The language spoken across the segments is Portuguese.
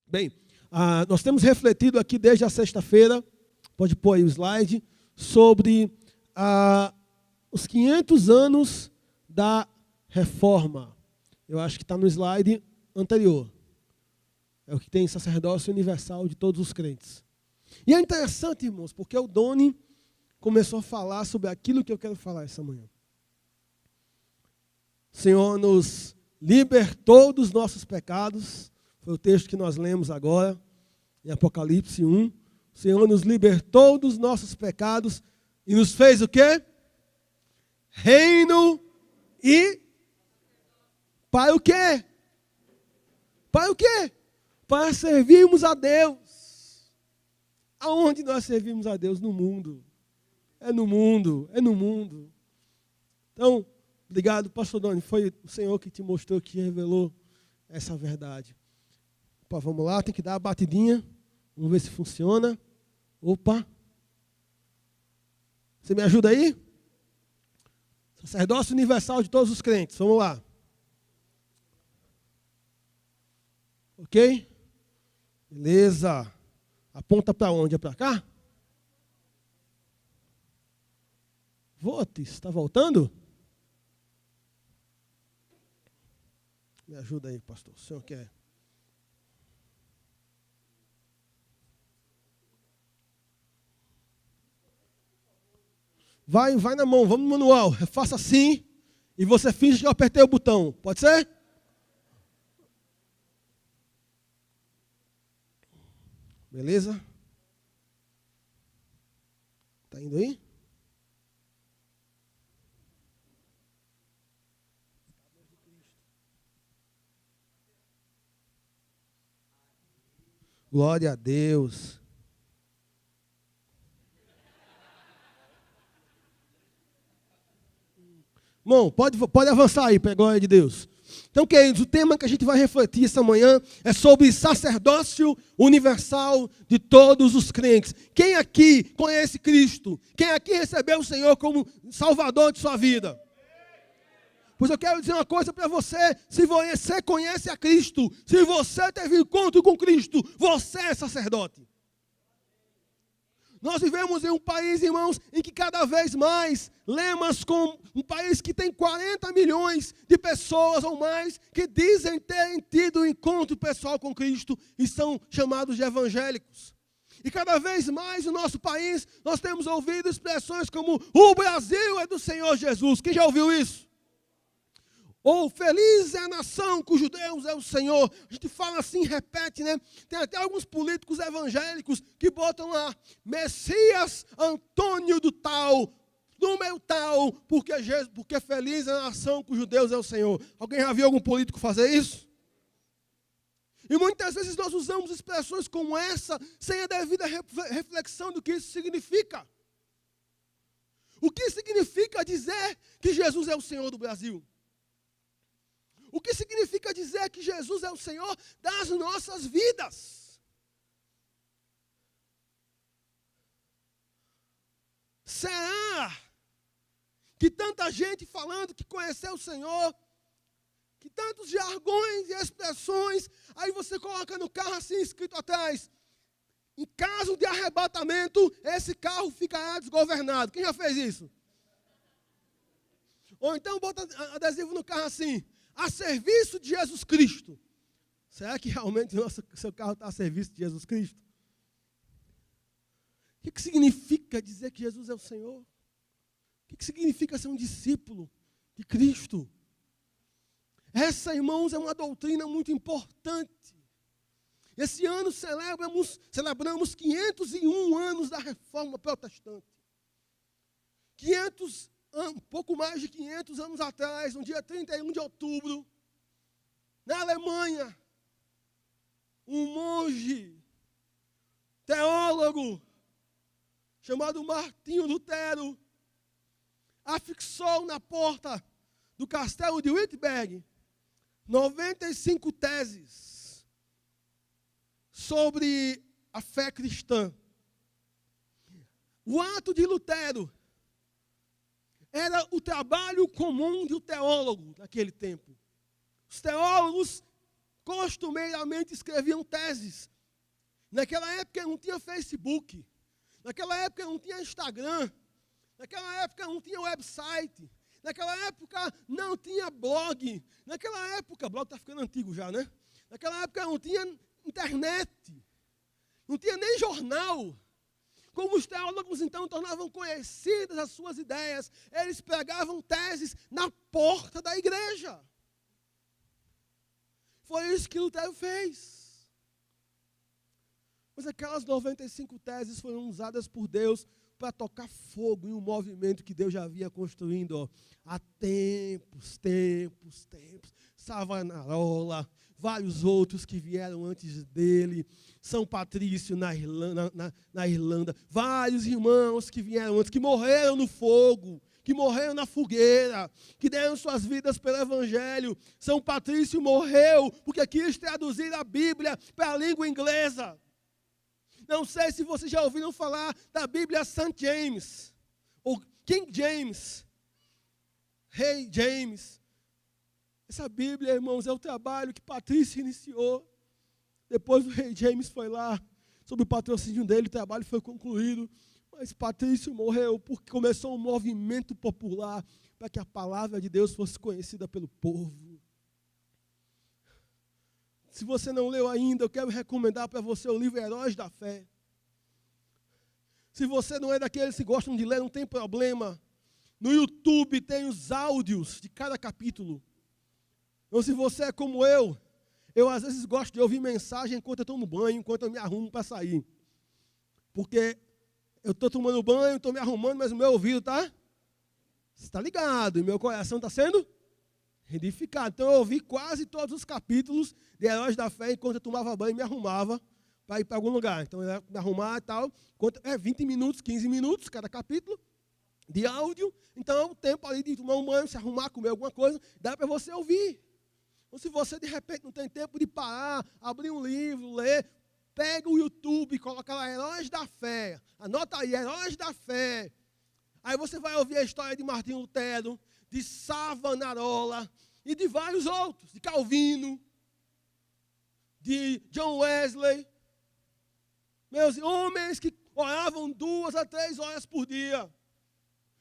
Bem, nós temos refletido aqui desde a sexta-feira, pode pôr aí o slide, sobre os 500 anos da reforma. Eu acho que está no slide anterior. É o que tem sacerdócio universal de todos os crentes. E é interessante, irmãos, porque o Doni começou a falar sobre aquilo que eu quero falar essa manhã. O Senhor nos libertou dos nossos pecados. Foi o texto que nós lemos agora, em Apocalipse 1. O Senhor nos libertou dos nossos pecados e nos fez o quê? Reino e... Para o quê? Para o quê? Para servirmos a Deus. Aonde nós servimos a Deus? No mundo. É no mundo, é no mundo. Então, obrigado, pastor Doni. Foi o Senhor que te mostrou, que revelou essa verdade. Opa, vamos lá, tem que dar a batidinha. Vamos ver se funciona. Opa. Você me ajuda aí? Sacerdócio universal de todos os crentes. Vamos lá. Ok? Beleza. Aponta para onde? É para cá? Vote. Está voltando? Me ajuda aí, pastor. O senhor quer? Vai na mão, vamos no manual. Faça assim e você finge que eu apertei o botão. Pode ser? Beleza? Está indo aí? Glória a Deus. Irmão, pode avançar aí, para a glória de Deus. Então, queridos, o tema que a gente vai refletir essa manhã é sobre sacerdócio universal de todos os crentes. Quem aqui conhece Cristo? Quem aqui recebeu o Senhor como Salvador de sua vida? Pois eu quero dizer uma coisa para você: se você conhece a Cristo, se você teve encontro com Cristo, você é sacerdote. Nós vivemos em um país, irmãos, em que cada vez mais lemos com um país que tem 40 milhões de pessoas ou mais que dizem terem tido um encontro pessoal com Cristo e são chamados de evangélicos. E cada vez mais no nosso país nós temos ouvido expressões como: o Brasil é do Senhor Jesus. Quem já ouviu isso? Ou feliz é a nação cujo Deus é o Senhor. A gente fala assim, repete, né? Tem até alguns políticos evangélicos que botam lá: Messias Antônio do tal, número tal, porque feliz é a nação cujo Deus é o Senhor. Alguém já viu algum político fazer isso? E muitas vezes nós usamos expressões como essa sem a devida reflexão do que isso significa. O que significa dizer que Jesus é o Senhor do Brasil? O que significa dizer que Jesus é o Senhor das nossas vidas? Será que tanta gente falando que conheceu o Senhor, que tantos jargões e expressões, aí você coloca no carro assim escrito atrás: em caso de arrebatamento, esse carro ficará desgovernado. Quem já fez isso? Ou então bota adesivo no carro assim: a serviço de Jesus Cristo. Será que realmente seu carro está a serviço de Jesus Cristo? O que significa dizer que Jesus é o Senhor? O que significa ser um discípulo de Cristo? Essa, irmãos, é uma doutrina muito importante. Esse ano celebramos 501 anos da Reforma Protestante. Pouco mais de 500 anos atrás, no dia 31 de outubro, na Alemanha, um monge, teólogo, chamado Martinho Lutero, afixou na porta do castelo de Wittenberg 95 teses sobre a fé cristã. O ato de Lutero era o trabalho comum de um teólogo naquele tempo. Os teólogos costumeiramente escreviam teses. Naquela época não tinha Facebook. Naquela época não tinha Instagram. Naquela época não tinha website. Naquela época não tinha blog. Naquela época, blog está ficando antigo já, né? Naquela época não tinha internet. Não tinha nem jornal. Como os teólogos então tornavam conhecidas as suas ideias, eles pregavam teses na porta da igreja. Foi isso que Lutero fez. Mas aquelas 95 teses foram usadas por Deus para tocar fogo em um movimento que Deus já havia construindo há tempos. Savonarola, vários outros que vieram antes dele, São Patrício na Irlanda, vários irmãos que vieram antes, que morreram no fogo, que morreram na fogueira, que deram suas vidas pelo Evangelho. São Patrício morreu porque quis traduzir a Bíblia para a língua inglesa. Não sei se vocês já ouviram falar da Bíblia St. James, ou King James, Rei James. Essa Bíblia, irmãos, é o trabalho que Patrício iniciou. Depois o Rei James foi lá, sob o patrocínio dele, o trabalho foi concluído. Mas Patrício morreu porque começou um movimento popular para que a palavra de Deus fosse conhecida pelo povo. Se você não leu ainda, eu quero recomendar para você o livro Heróis da Fé. Se você não é daqueles que gostam de ler, não tem problema. No YouTube tem os áudios de cada capítulo. Então, se você é como eu às vezes gosto de ouvir mensagem enquanto eu estou no banho, enquanto eu me arrumo para sair. Porque eu estou tomando banho, estou me arrumando, mas o meu ouvido está ligado, e meu coração está sendo edificado. Então eu ouvi quase todos os capítulos de Heróis da Fé enquanto eu tomava banho e me arrumava para ir para algum lugar. Então eu ia me arrumar e tal. 20 minutos, 15 minutos cada capítulo de áudio. Então o tempo ali de tomar um banho, se arrumar, comer alguma coisa, dá para você ouvir. Então se você de repente não tem tempo de parar, abrir um livro, ler, pega o YouTube, coloca lá Heróis da Fé. Anota aí, Heróis da Fé. Aí você vai ouvir a história de Martinho Lutero, de Savonarola e de vários outros, de Calvino, de John Wesley. Meus homens que oravam 2 a 3 horas por dia.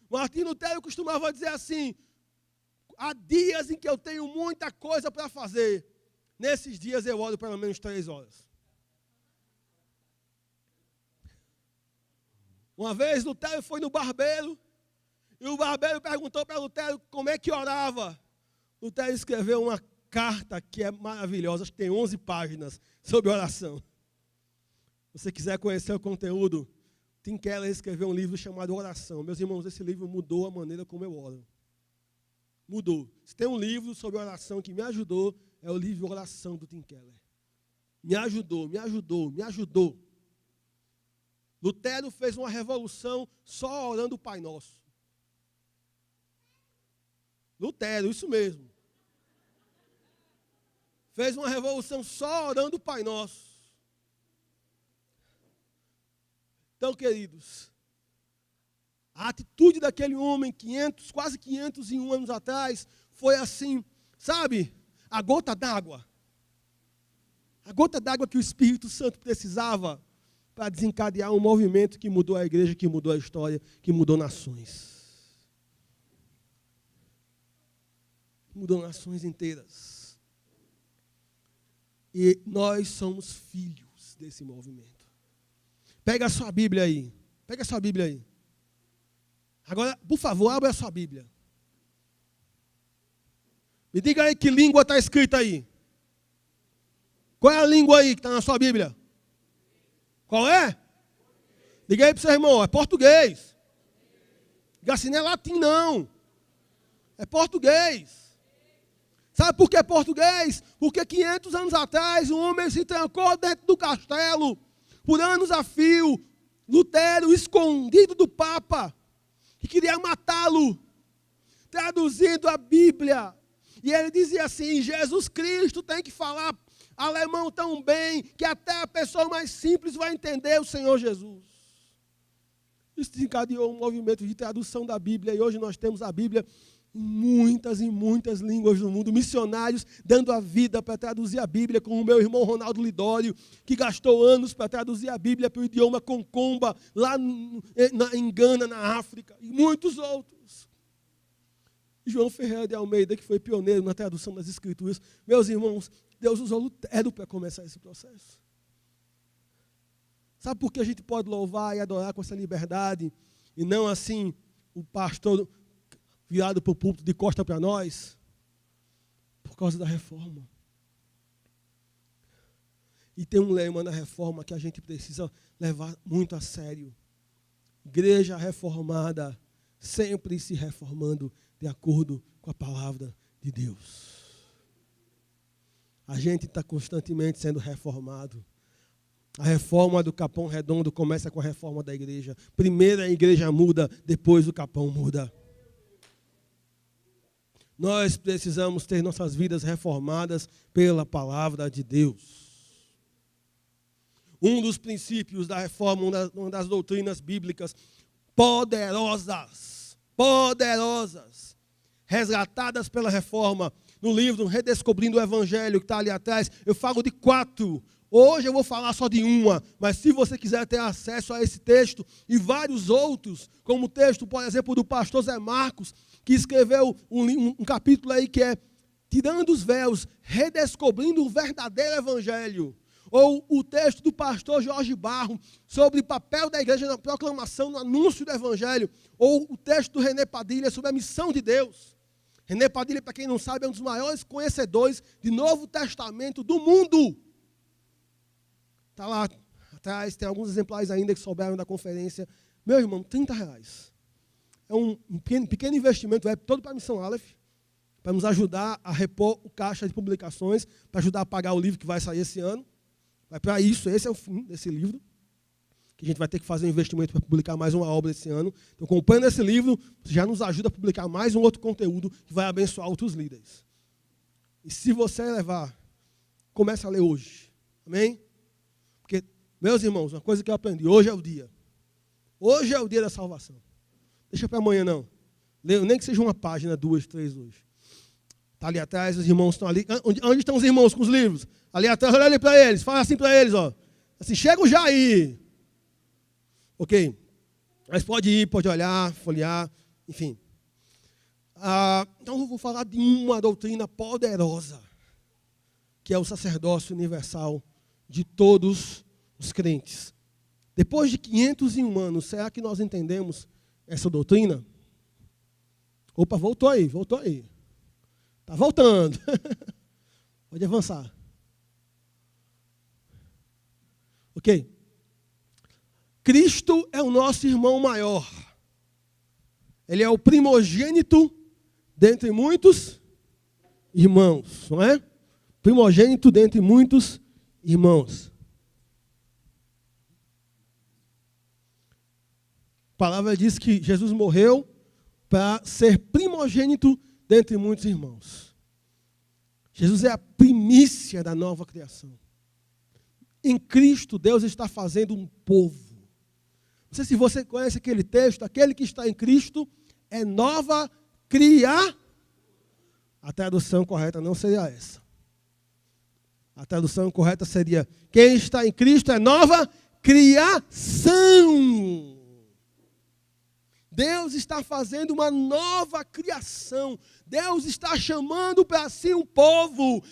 Martinho Lutero costumava dizer assim: há dias em que eu tenho muita coisa para fazer. Nesses dias eu oro pelo menos 3 horas. Uma vez Lutero foi no barbeiro, e o barbeiro perguntou para Lutero como é que orava. Lutero escreveu uma carta que é maravilhosa, acho que tem 11 páginas sobre oração. Se você quiser conhecer o conteúdo, Tim Keller escreveu um livro chamado Oração. Meus irmãos, esse livro mudou a maneira como eu oro. Mudou. Se tem um livro sobre oração que me ajudou, é o livro Oração do Tim Keller. Me ajudou. Lutero fez uma revolução só orando o Pai Nosso. Lutero, isso mesmo. Fez uma revolução só orando o Pai Nosso. Então, queridos, a atitude daquele homem, quase 501 anos atrás, foi assim, sabe? A gota d'água. A gota d'água que o Espírito Santo precisava para desencadear um movimento que mudou a igreja, que mudou a história, que mudou nações. Mudou nações inteiras. E nós somos filhos desse movimento. Pega a sua Bíblia aí. Agora, por favor, abra a sua Bíblia. Me diga aí que língua está escrita aí. Qual é a língua aí que está na sua Bíblia? Qual é? Diga aí para o seu irmão, é português. Diga assim, não é latim não. É português. Sabe por que é português? Porque 500 anos atrás, um homem se trancou dentro do castelo, por anos a fio, Lutero, escondido do Papa, que queria matá-lo, traduzindo a Bíblia. E ele dizia assim, Jesus Cristo tem que falar alemão tão bem, que até a pessoa mais simples vai entender o Senhor Jesus. Isso desencadeou um movimento de tradução da Bíblia, e hoje nós temos a Bíblia em muitas e muitas línguas do mundo, missionários dando a vida para traduzir a Bíblia, como o meu irmão Ronaldo Lidório, que gastou anos para traduzir a Bíblia para o idioma concomba, lá em Gana, na África, e muitos outros. João Ferreira de Almeida, que foi pioneiro na tradução das Escrituras. Meus irmãos, Deus usou Lutero para começar esse processo. Sabe por que a gente pode louvar e adorar com essa liberdade, e não assim o pastor virado para o púlpito de costa para nós? Por causa da reforma. E tem um lema na reforma que a gente precisa levar muito a sério. Igreja reformada, sempre se reformando de acordo com a palavra de Deus. A gente está constantemente sendo reformado. A reforma do Capão Redondo começa com a reforma da igreja. Primeiro a igreja muda, depois o Capão muda. Nós precisamos ter nossas vidas reformadas pela palavra de Deus. Um dos princípios da reforma, uma das doutrinas bíblicas poderosas, resgatadas pela reforma, no livro Redescobrindo o Evangelho, que está ali atrás, eu falo de 4. Hoje eu vou falar só de uma, mas se você quiser ter acesso a esse texto e vários outros, como o texto, por exemplo, do pastor Zé Marcos, que escreveu um capítulo aí que é Tirando os Véus, Redescobrindo o Verdadeiro Evangelho. Ou o texto do pastor Jorge Barro sobre o papel da igreja na proclamação, no anúncio do Evangelho. Ou o texto do René Padilha sobre a missão de Deus. René Padilha, para quem não sabe, é um dos maiores conhecedores de Novo Testamento do mundo. Está lá atrás, tem alguns exemplares ainda que souberam da conferência. Meu irmão, R$30. É um pequeno investimento, é todo para a Missão Aleph, para nos ajudar a repor o caixa de publicações, para ajudar a pagar o livro que vai sair esse ano. Vai para isso, esse é o fim desse livro, que a gente vai ter que fazer um investimento para publicar mais uma obra esse ano. Então, comprando esse livro, já nos ajuda a publicar mais um outro conteúdo que vai abençoar outros líderes. E se você levar, comece a ler hoje. Amém? Porque, meus irmãos, uma coisa que eu aprendi, hoje é o dia. Hoje é o dia da salvação. Deixa para amanhã, não. Leio, nem que seja uma página, 2, 3 hoje. Está ali atrás, os irmãos estão ali. Onde estão os irmãos com os livros? Ali atrás, olha ali para eles. Fala assim para eles, ó. Assim, chega já aí. Ok. Mas pode ir, pode olhar, folhear, enfim. Então eu vou falar de uma doutrina poderosa, que é o sacerdócio universal de todos os crentes. Depois de 501 anos, será que nós entendemos essa doutrina? Opa, voltou aí. Está voltando. Pode avançar. Ok. Cristo é o nosso irmão maior. Ele é o primogênito dentre muitos irmãos, não é? Primogênito dentre muitos irmãos. A palavra diz que Jesus morreu para ser primogênito dentre muitos irmãos. Jesus é a primícia da nova criação. Em Cristo, Deus está fazendo um povo. Não sei se você conhece aquele texto, aquele que está em Cristo é nova criatura. A tradução correta não seria essa. A tradução correta seria: quem está em Cristo é nova criação. Deus está fazendo uma nova criação. Deus está chamando para si um povo.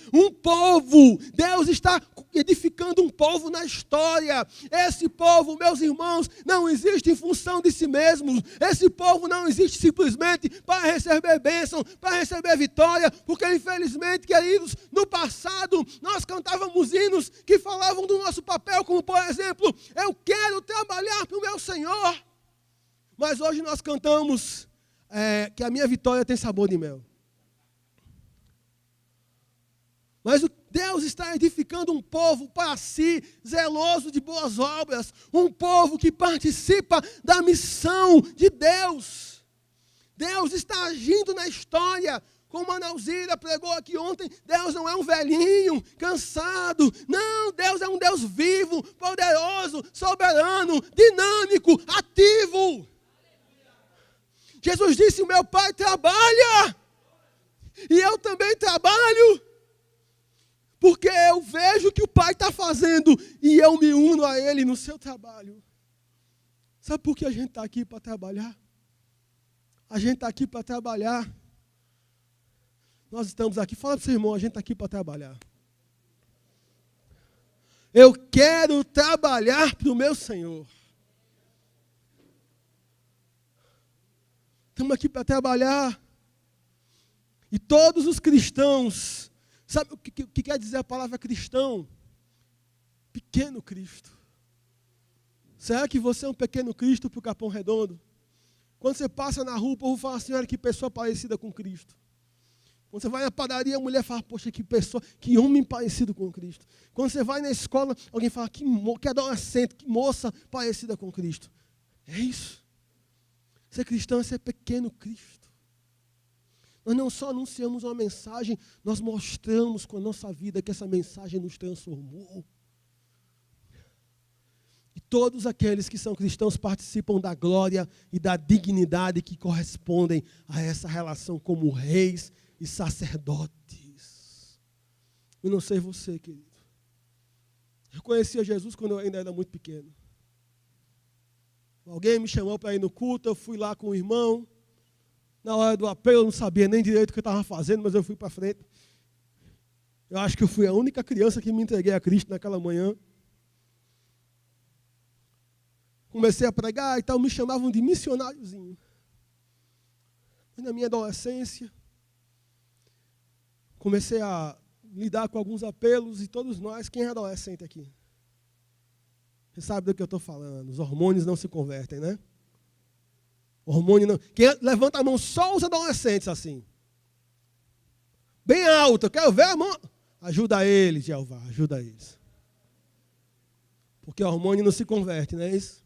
Deus está edificando um povo na história. Esse povo, meus irmãos, não existe em função de si mesmo. Esse povo não existe simplesmente para receber bênção, para receber vitória, porque infelizmente, queridos, no passado nós cantávamos hinos que falavam do nosso papel, como por exemplo, eu quero trabalhar para o meu Senhor. Mas hoje nós cantamos que a minha vitória tem sabor de mel. Mas Deus está edificando um povo para si, zeloso de boas obras. Um povo que participa da missão de Deus. Deus está agindo na história. Como a Nauzira pregou aqui ontem, Deus não é um velhinho, cansado. Não, Deus é um Deus vivo, poderoso, soberano, dinâmico, ativo. Jesus disse, o meu Pai trabalha. E eu também trabalho. Porque eu vejo o que o Pai está fazendo. E eu me uno a Ele no seu trabalho. Sabe por que a gente está aqui para trabalhar? A gente está aqui para trabalhar. Nós estamos aqui. Fala para o seu irmão, a gente está aqui para trabalhar. Eu quero trabalhar para o meu Senhor. Estamos aqui para trabalhar. E todos os cristãos, sabe o que quer dizer a palavra cristão? Pequeno Cristo. Será que você é um pequeno Cristo para o Capão Redondo? Quando você passa na rua, o povo fala assim, olha que pessoa parecida com Cristo. Quando você vai na padaria, a mulher fala, poxa, que pessoa, que homem parecido com Cristo. Quando você vai na escola, alguém fala, que adolescente, que moça parecida com Cristo. É isso. Ser cristão é ser pequeno Cristo. Nós não só anunciamos uma mensagem, nós mostramos com a nossa vida que essa mensagem nos transformou. E todos aqueles que são cristãos participam da glória e da dignidade que correspondem a essa relação como reis e sacerdotes. Eu não sei você, querido. Eu conhecia Jesus quando eu ainda era muito pequeno. Alguém me chamou para ir no culto, eu fui lá com o irmão. Na hora do apelo, eu não sabia nem direito o que eu estava fazendo, mas eu fui para frente. Eu acho que eu fui a única criança que me entreguei a Cristo naquela manhã. Comecei a pregar e tal, me chamavam de missionáriozinho. Mas na minha adolescência, comecei a lidar com alguns apelos e todos nós, quem é adolescente aqui? Você sabe do que eu estou falando, os hormônios não se convertem, né? Hormônio não. Levanta a mão só os adolescentes assim. Bem alto, eu quero ver a mão. Ajuda eles, Jeová, ajuda eles. Porque o hormônio não se converte, não é isso?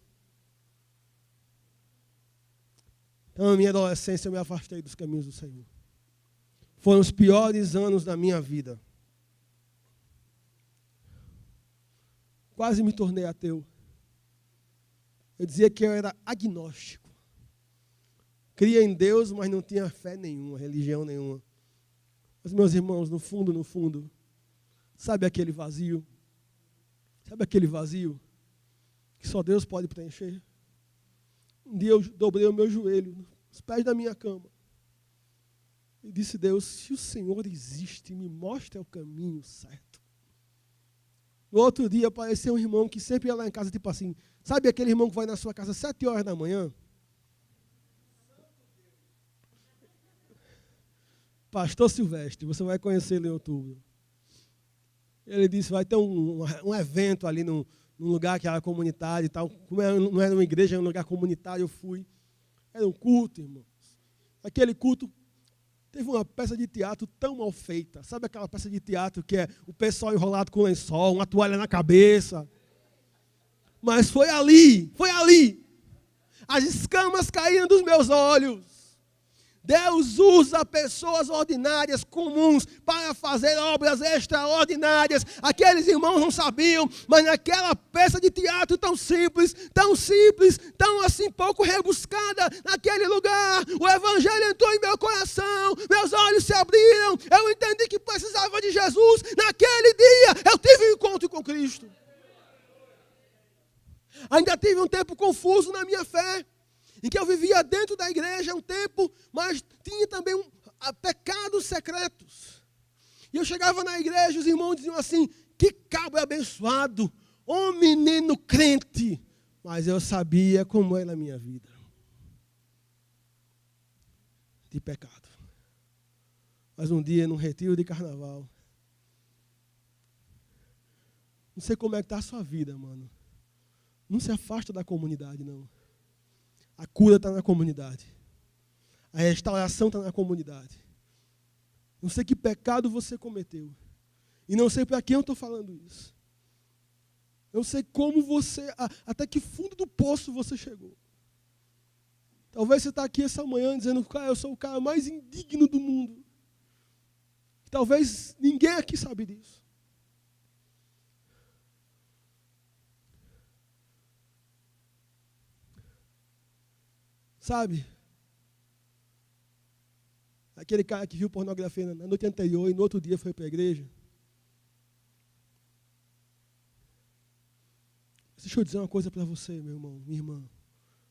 Então, na minha adolescência, eu me afastei dos caminhos do Senhor. Foram os piores anos da minha vida. Quase me tornei ateu. Eu dizia que eu era agnóstico. Cria em Deus, mas não tinha fé nenhuma, religião nenhuma. Mas, meus irmãos, no fundo, sabe aquele vazio? Sabe aquele vazio que só Deus pode preencher? Um dia eu dobrei o meu joelho nos pés da minha cama. E disse, Deus, se o Senhor existe, me mostra o caminho certo. No outro dia apareceu um irmão que sempre ia lá em casa, tipo assim, sabe aquele irmão que vai na sua casa às 7 horas da manhã? Pastor Silvestre, você vai conhecê-lo em outubro. Ele disse, vai ter um evento ali num lugar que era comunitário e tal. Como não era uma igreja, era um lugar comunitário, eu fui. Era um culto, irmãos. Aquele culto teve uma peça de teatro tão mal feita. Sabe aquela peça de teatro que é o pessoal enrolado com lençol, uma toalha na cabeça? Mas foi ali. As escamas caíram dos meus olhos. Deus usa pessoas ordinárias, comuns, para fazer obras extraordinárias. Aqueles irmãos não sabiam, mas naquela peça de teatro tão simples, tão assim pouco rebuscada, naquele lugar, o evangelho entrou em meu coração, meus olhos se abriram, eu entendi que precisava de Jesus. Naquele dia, eu tive um encontro com Cristo. Ainda tive um tempo confuso na minha fé, em que eu vivia dentro da igreja um tempo, mas tinha também pecados secretos. E eu chegava na igreja, os irmãos diziam assim, que cabo abençoado, ô menino crente. Mas eu sabia como era a minha vida de pecado. Mas um dia, num retiro de carnaval, não sei como é que está a sua vida, mano. Não se afasta da comunidade, não. A cura está na comunidade. A restauração está na comunidade. Não sei que pecado você cometeu. E não sei para quem eu estou falando isso. Eu sei como você, até que fundo do poço você chegou. Talvez você está aqui essa manhã dizendo, cara, eu sou o cara mais indigno do mundo. Talvez ninguém aqui sabe disso. Sabe? Aquele cara que viu pornografia na noite anterior e no outro dia foi para a igreja. Deixa eu dizer uma coisa para você, meu irmão, minha irmã.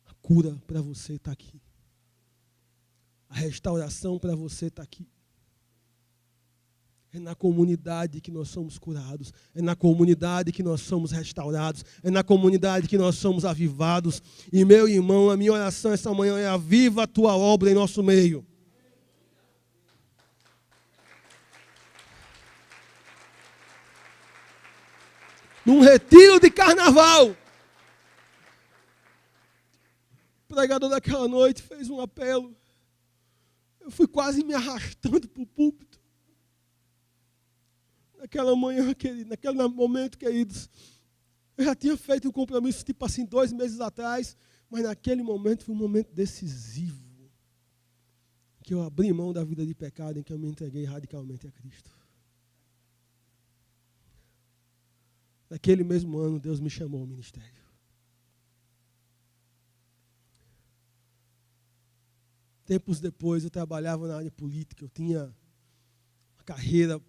A cura para você está aqui. A restauração para você está aqui. É na comunidade que nós somos curados. É na comunidade que nós somos restaurados. É na comunidade que nós somos avivados. E, meu irmão, a minha oração esta manhã é: aviva a tua obra em nosso meio. Num retiro de carnaval, o pregador daquela noite fez um apelo. Eu fui quase me arrastando para o púlpito. Naquela manhã, querido, naquele momento, queridos, eu já tinha feito um compromisso, tipo assim, 2 meses atrás, mas naquele momento foi um momento decisivo, que eu abri mão da vida de pecado, em que eu me entreguei radicalmente a Cristo. Naquele mesmo ano, Deus me chamou ao ministério. Tempos depois, eu trabalhava na área política, eu tinha uma carreira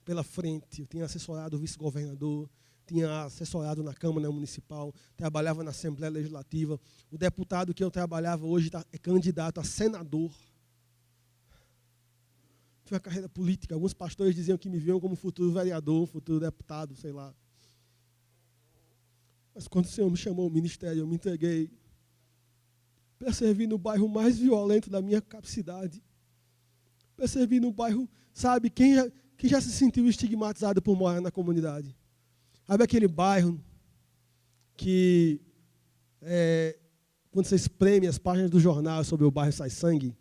pela frente, eu tinha assessorado o vice-governador, tinha assessorado na Câmara Municipal, trabalhava na Assembleia Legislativa. O deputado que eu trabalhava hoje é candidato a senador. Tinha uma carreira política. Alguns pastores diziam que me viam como futuro vereador, futuro deputado, sei lá. Mas quando o Senhor me chamou ao ministério, eu me entreguei para servir no bairro mais violento da minha capacidade. Para servir no bairro, sabe, quem já se sentiu estigmatizado por morar na comunidade? Sabe aquele bairro que, quando você espreme as páginas do jornal sobre o bairro sai sangue?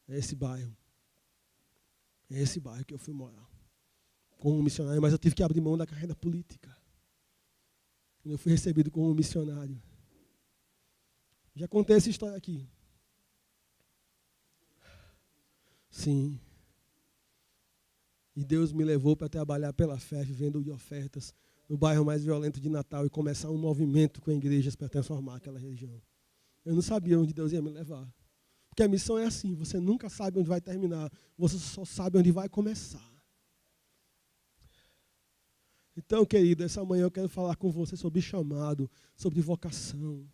É esse bairro. É esse bairro que eu fui morar como missionário, mas eu tive que abrir mão da carreira política. Eu fui recebido como missionário. Já contei essa história aqui. Sim. E Deus me levou para trabalhar pela fé, vivendo de ofertas, no bairro mais violento de Natal, e começar um movimento com igrejas para transformar aquela região. Eu não sabia onde Deus ia me levar. Porque a missão é assim, você nunca sabe onde vai terminar, você só sabe onde vai começar. Então, querido, essa manhã eu quero falar com você sobre chamado, sobre vocação.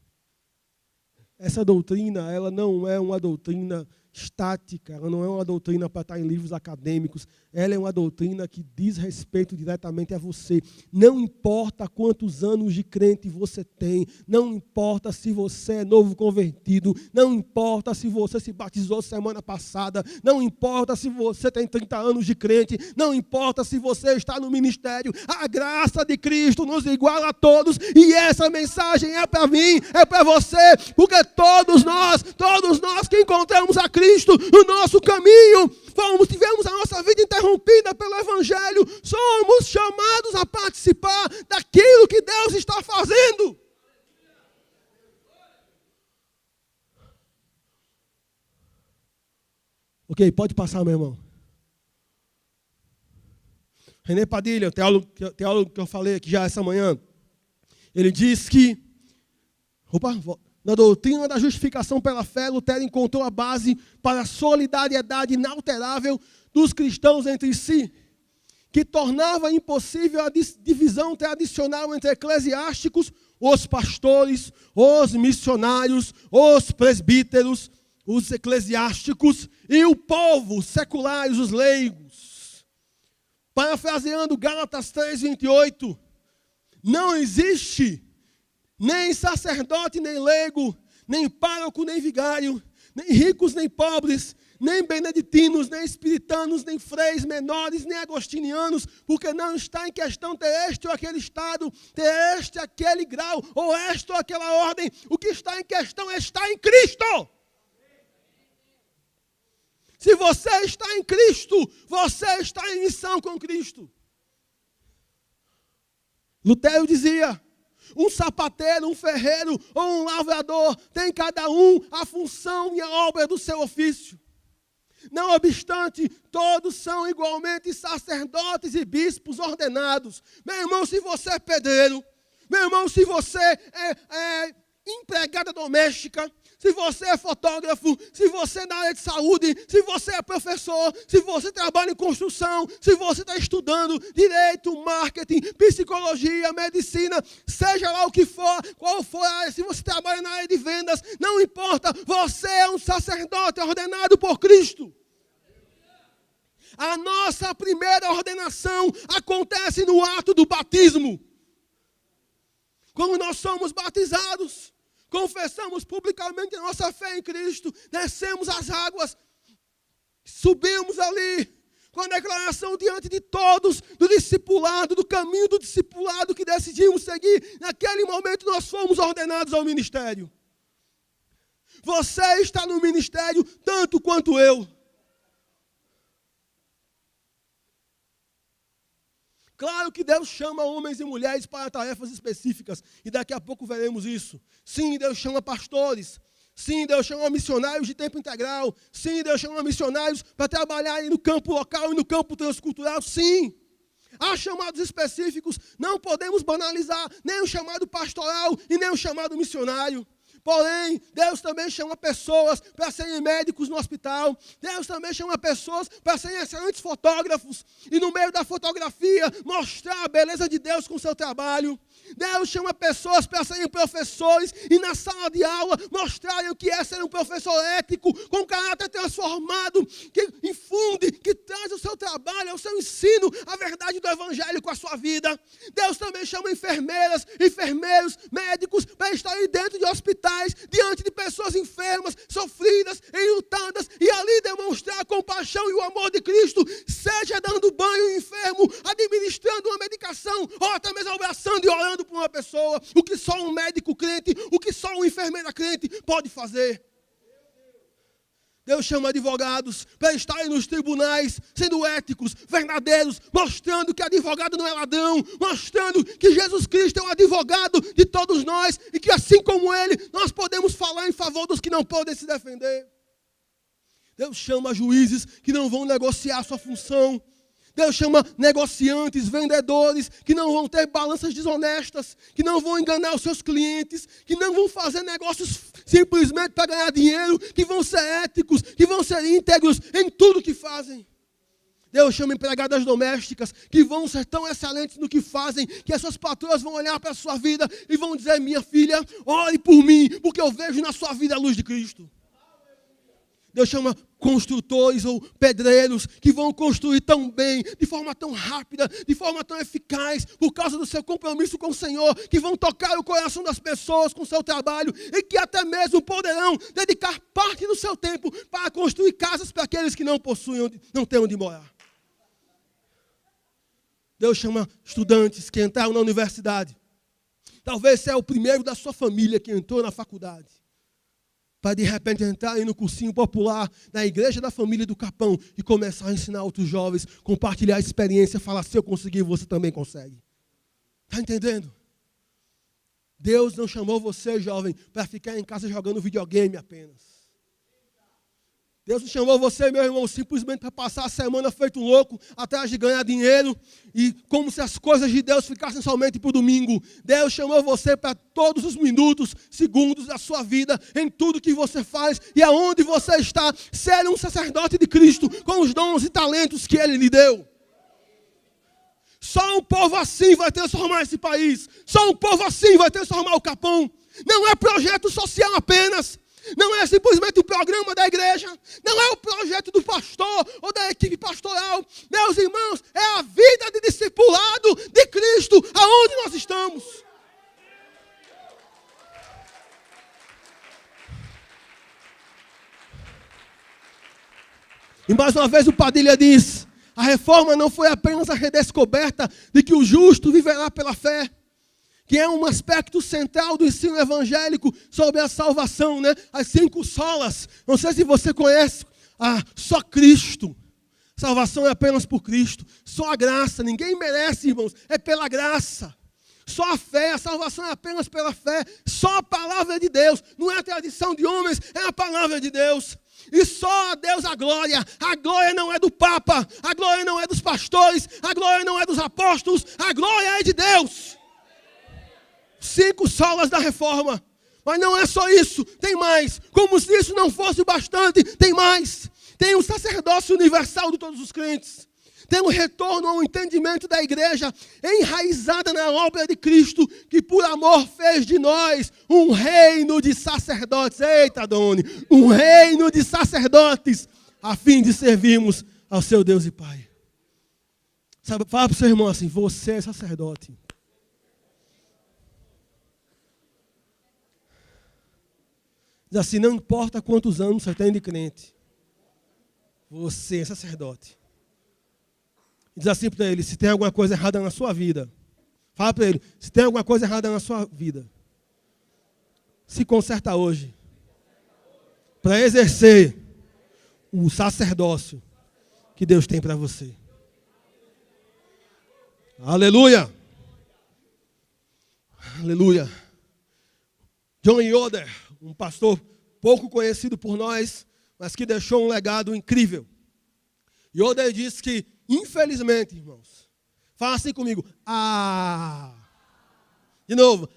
Essa doutrina, ela não é uma doutrina estática, ela não é uma doutrina para estar em livros acadêmicos, ela é uma doutrina que diz respeito diretamente a você. Não importa quantos anos de crente você tem, não importa se você é novo convertido, não importa se você se batizou semana passada, não importa se você tem 30 anos de crente, não importa se você está no ministério, a graça de Cristo nos iguala a todos, e essa mensagem é para mim, é para você, porque todos nós que encontramos a Cristo no nosso caminho, tivemos a nossa vida interrompida pelo Evangelho, somos chamados a participar daquilo que Deus está fazendo. Ok, pode passar, meu irmão. René Padilha, o teólogo que eu falei aqui já essa manhã, ele diz que, na doutrina da justificação pela fé, Lutero encontrou a base para a solidariedade inalterável dos cristãos entre si, que tornava impossível a divisão tradicional entre eclesiásticos, os pastores, os missionários, os presbíteros, os eclesiásticos e o povo, os seculares, os leigos. Parafraseando Gálatas 3:28, não existe nem sacerdote, nem leigo, nem pároco, nem vigário, nem ricos, nem pobres, nem beneditinos, nem espiritanos, nem freis menores, nem agostinianos, porque não está em questão ter este ou aquele estado, ter este ou aquele grau, ou esta ou aquela ordem. O que está em questão é estar em Cristo. Se você está em Cristo, você está em missão com Cristo. Lutero dizia: um sapateiro, um ferreiro ou um lavrador tem cada um a função e a obra do seu ofício. Não obstante, todos são igualmente sacerdotes e bispos ordenados. Meu irmão, se você é pedreiro, meu irmão, se você empregada doméstica, se você é fotógrafo, se você é da área de saúde, se você é professor, se você trabalha em construção, se você está estudando direito, marketing, psicologia, medicina, seja lá o que for, qual for a área, se você trabalha na área de vendas, não importa, você é um sacerdote ordenado por Cristo. A nossa primeira ordenação acontece no ato do batismo. Quando nós somos batizados, confessamos publicamente a nossa fé em Cristo, descemos as águas, subimos ali, com a declaração diante de todos, do discipulado, do caminho do discipulado que decidimos seguir. Naquele momento nós fomos ordenados ao ministério. Você está no ministério tanto quanto eu. Claro que Deus chama homens e mulheres para tarefas específicas, e daqui a pouco veremos isso. Sim, Deus chama pastores. Sim, Deus chama missionários de tempo integral. Sim, Deus chama missionários para trabalharem no campo local e no campo transcultural. Sim, há chamados específicos, não podemos banalizar nem o chamado pastoral e nem o chamado missionário. Porém, Deus também chama pessoas para serem médicos no hospital. Deus também chama pessoas para serem excelentes fotógrafos. E no meio da fotografia, mostrar a beleza de Deus com o seu trabalho. Deus chama pessoas para serem professores e na sala de aula mostrarem o que é ser um professor ético, com caráter transformado, que infunde, que traz o seu trabalho, o seu ensino, a verdade do evangelho com a sua vida. Deus também chama enfermeiras, enfermeiros, médicos para estarem dentro de hospitais, diante de pessoas enfermas, sofridas, enlutadas, e ali demonstrar a compaixão e o amor de Cristo, seja dando banho ao enfermo, administrando uma medicação, ou até mesmo abraçando e orando por uma pessoa, o que só um médico crente, o que só uma enfermeira crente pode fazer. Deus chama advogados para estarem nos tribunais, sendo éticos, verdadeiros, mostrando que advogado não é ladrão, mostrando que Jesus Cristo é um advogado de todos nós, e que assim como Ele, nós podemos falar em favor dos que não podem se defender. Deus chama juízes que não vão negociar sua função. Deus chama negociantes, vendedores, que não vão ter balanças desonestas, que não vão enganar os seus clientes, que não vão fazer negócios simplesmente para ganhar dinheiro, que vão ser éticos, que vão ser íntegros em tudo que fazem. Deus chama empregadas domésticas, que vão ser tão excelentes no que fazem, que as suas patroas vão olhar para a sua vida e vão dizer: minha filha, ore por mim, porque eu vejo na sua vida a luz de Cristo. Deus chama construtores ou pedreiros que vão construir tão bem, de forma tão rápida, de forma tão eficaz, por causa do seu compromisso com o Senhor, que vão tocar o coração das pessoas com o seu trabalho e que até mesmo poderão dedicar parte do seu tempo para construir casas para aqueles que não possuem, não têm onde morar. Deus chama estudantes que entraram na universidade. Talvez você é o primeiro da sua família que entrou na faculdade, para de repente entrar aí no cursinho popular, na igreja da família do Capão, e começar a ensinar outros jovens, compartilhar a experiência, falar: se eu conseguir, você também consegue. Está entendendo? Deus não chamou você, jovem, para ficar em casa jogando videogame apenas. Deus não chamou você, meu irmão, simplesmente para passar a semana feito um louco, atrás de ganhar dinheiro, e como se as coisas de Deus ficassem somente para o domingo. Deus chamou você para todos os minutos, segundos da sua vida, em tudo que você faz e aonde você está, ser um sacerdote de Cristo, com os dons e talentos que Ele lhe deu. Só um povo assim vai transformar esse país. Só um povo assim vai transformar o Capão. Não é projeto social apenas. Não é simplesmente o programa da igreja, não é o projeto do pastor ou da equipe pastoral. Meus irmãos, é a vida de discipulado de Cristo aonde nós estamos. E mais uma vez o Padilha diz: a reforma não foi apenas a redescoberta de que o justo viverá pela fé, que é um aspecto central do ensino evangélico sobre a salvação, né? As 5 solas. Não sei se você conhece, só Cristo. Salvação é apenas por Cristo. Só a graça, ninguém merece, irmãos, é pela graça. Só a fé, a salvação é apenas pela fé. Só a palavra de Deus, não é a tradição de homens, é a palavra de Deus. E só a Deus a glória não é do Papa, a glória não é dos pastores, a glória não é dos apóstolos, a glória é de Deus. 5 solas da reforma. Mas não é só isso, tem mais. Como se isso não fosse bastante, tem mais. Tem o sacerdócio universal de todos os crentes. Tem um retorno ao entendimento da igreja enraizada na obra de Cristo, que por amor fez de nós um reino de sacerdotes. Eita, Doni! Um reino de sacerdotes, a fim de servirmos ao seu Deus e Pai. Sabe, fala para o seu irmão assim, você é sacerdote. Diz assim, não importa quantos anos você tem de crente, você é sacerdote. Diz assim para ele, se tem alguma coisa errada na sua vida, fala para ele, se tem alguma coisa errada na sua vida, se conserta hoje, para exercer o sacerdócio que Deus tem para você. Aleluia! Aleluia! John Yoder, um pastor pouco conhecido por nós, mas que deixou um legado incrível. Yoder diz que, infelizmente, irmãos, fala assim comigo, de novo,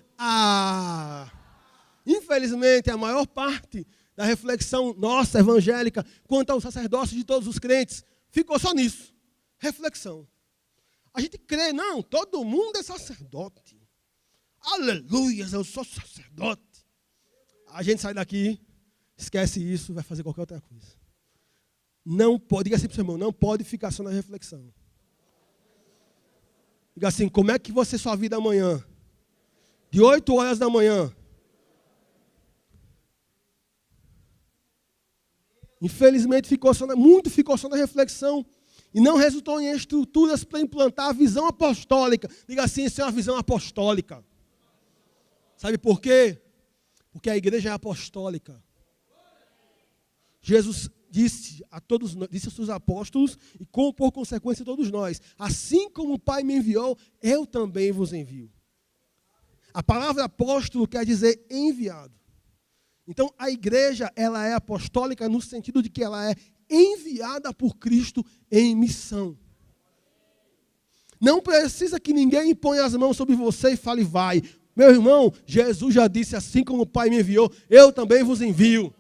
infelizmente, a maior parte da reflexão nossa, evangélica, quanto ao sacerdócio de todos os crentes, ficou só nisso, reflexão. A gente crê, não, todo mundo é sacerdote. Aleluia, eu sou sacerdote. A gente sai daqui, esquece isso, vai fazer qualquer outra coisa. Não pode, diga assim para o seu irmão, não pode ficar só na reflexão. Diga assim, como é que você sua vida amanhã? De 8 horas da manhã. Infelizmente muito ficou só na reflexão. E não resultou em estruturas para implantar a visão apostólica. Diga assim, isso é uma visão apostólica. Sabe por quê? Porque a igreja é apostólica. Jesus disse aos seus apóstolos, e por consequência a todos nós, assim como o Pai me enviou, eu também vos envio. A palavra apóstolo quer dizer enviado. Então a igreja, ela é apostólica no sentido de que ela é enviada por Cristo em missão. Não precisa que ninguém imponha as mãos sobre você e fale, vai. Meu irmão, Jesus já disse, assim como o Pai me enviou, eu também vos envio.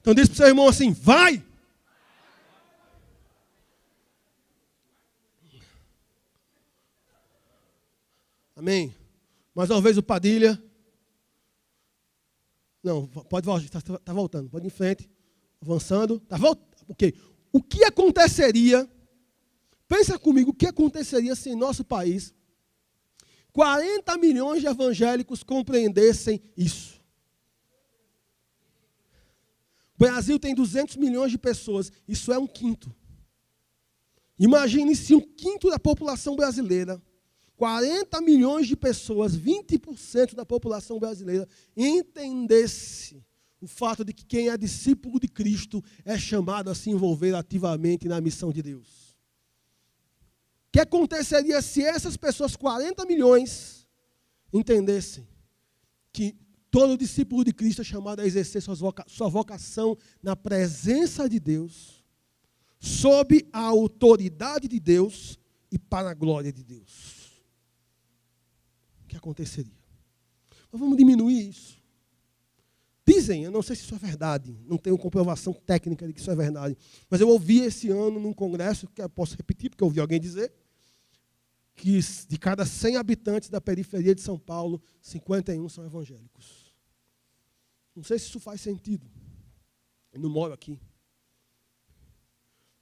Então diz para o seu irmão assim, vai. Amém. Mais uma vez o Padilha. Não, pode voltar, está voltando, pode ir em frente. Avançando, está voltando. Okay. O que aconteceria, pensa comigo, o que aconteceria se em nosso país 40 milhões de evangélicos compreendessem isso? O Brasil tem 200 milhões de pessoas, isso é 1/5. Imagine se 1/5 da população brasileira, 40 milhões de pessoas, 20% da população brasileira, entendesse o fato de que quem é discípulo de Cristo é chamado a se envolver ativamente na missão de Deus. O que aconteceria se essas pessoas, 40 milhões, entendessem que todo discípulo de Cristo é chamado a exercer sua vocação na presença de Deus, sob a autoridade de Deus e para a glória de Deus? O que aconteceria? Mas vamos diminuir isso. Dizem, eu não sei se isso é verdade, não tenho comprovação técnica de que isso é verdade, mas eu ouvi esse ano num congresso, que eu posso repetir, porque eu ouvi alguém dizer, que de cada 100 habitantes da periferia de São Paulo, 51 são evangélicos. Não sei se isso faz sentido. Eu não moro aqui.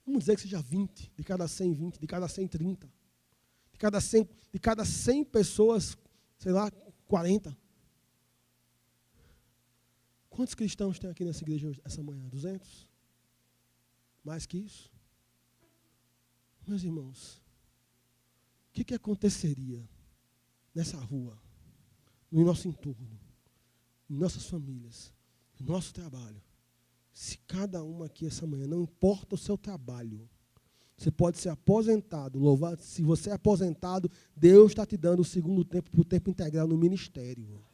Vamos dizer que seja 20, de cada 100, 20, de cada 100, 30. De cada 100 pessoas, sei lá, 40. Quantos cristãos tem aqui nessa igreja hoje, essa manhã? 200? Mais que isso? Meus irmãos, o que aconteceria nessa rua, no nosso entorno, em nossas famílias, no nosso trabalho, se cada um aqui essa manhã, não importa o seu trabalho, você pode ser aposentado, louvado, se você é aposentado, Deus está te dando o segundo tempo para o tempo integral no ministério.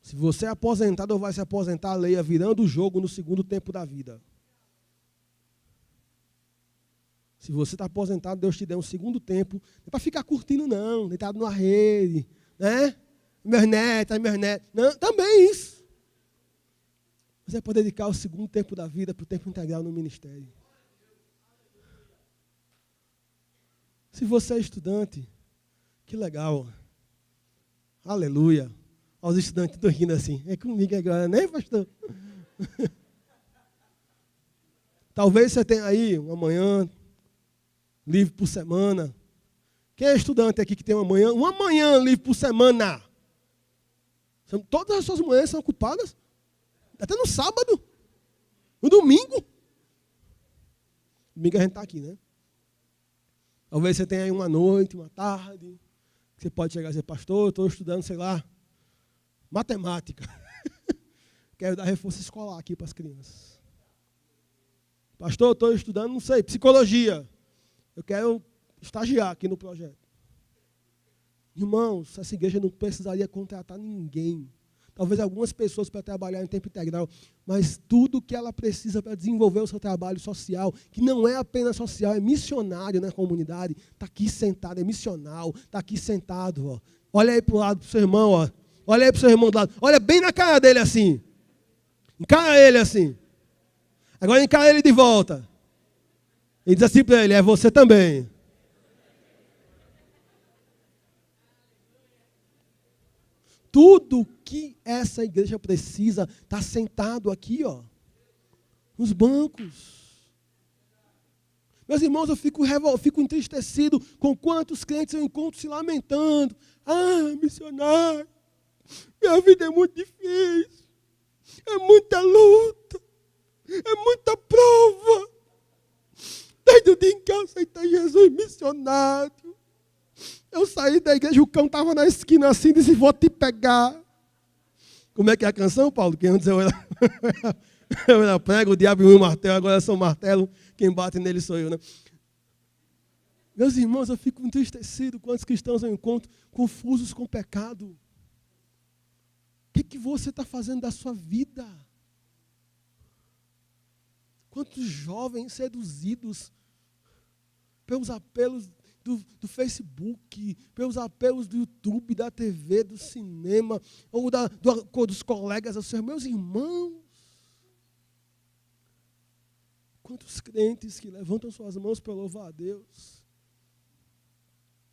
Se você é aposentado ou vai se aposentar, leia virando o jogo no segundo tempo da vida. Se você está aposentado, Deus te deu um segundo tempo. Não é para ficar curtindo, não, deitado numa rede, né? meus netos, minhas netas. Não, também isso. Você pode dedicar o segundo tempo da vida para o tempo integral no ministério. Se você é estudante, que legal. Aleluia. Olha os estudantes estão rindo assim. É comigo agora, né, pastor? Talvez você tenha aí uma manhã livre por semana. Quem é estudante aqui que tem uma manhã livre por semana? Todas as suas manhãs são ocupadas. Até no sábado. No domingo. Domingo a gente está aqui, né? Talvez você tenha aí uma noite, uma tarde. Que você pode chegar e dizer, pastor, eu estou estudando, sei lá, matemática. Quero dar reforço escolar aqui para as crianças. Pastor, eu estou estudando, não sei, psicologia. Eu quero estagiar aqui no projeto. Irmãos, essa igreja não precisaria contratar ninguém. Talvez algumas pessoas para trabalhar em tempo integral, mas tudo que ela precisa para desenvolver o seu trabalho social, que não é apenas social, é missionário na comunidade, está aqui sentado, é missional, está aqui sentado. Ó. Olha aí para o lado do seu irmão, ó. Olha aí para o seu irmão do lado. Olha bem na cara dele assim. Encara ele assim. Agora encara ele de volta. E diz assim para ele, é você também. Tudo que essa igreja precisa está sentado aqui, ó, nos bancos. Meus irmãos, eu fico entristecido com quantos crentes eu encontro se lamentando. Ah, missionário, minha vida é muito difícil, é muita luta, é muita prova. Desde o dia em que eu aceitei Jesus missionário, eu saí da igreja, o cão estava na esquina assim, disse, vou te pegar. Como é que é a canção, Paulo? Quem antes eu era prego, o diabo e o martelo, agora eu sou o martelo, quem bate nele sou eu, né? Meus irmãos, eu fico entristecido quantos cristãos eu encontro confusos com o pecado. O que você está fazendo da sua vida? Quantos jovens seduzidos pelos apelos do Facebook, pelos apelos do YouTube, da TV, do cinema, ou dos colegas, meus irmãos. Quantos crentes que levantam suas mãos para louvar a Deus,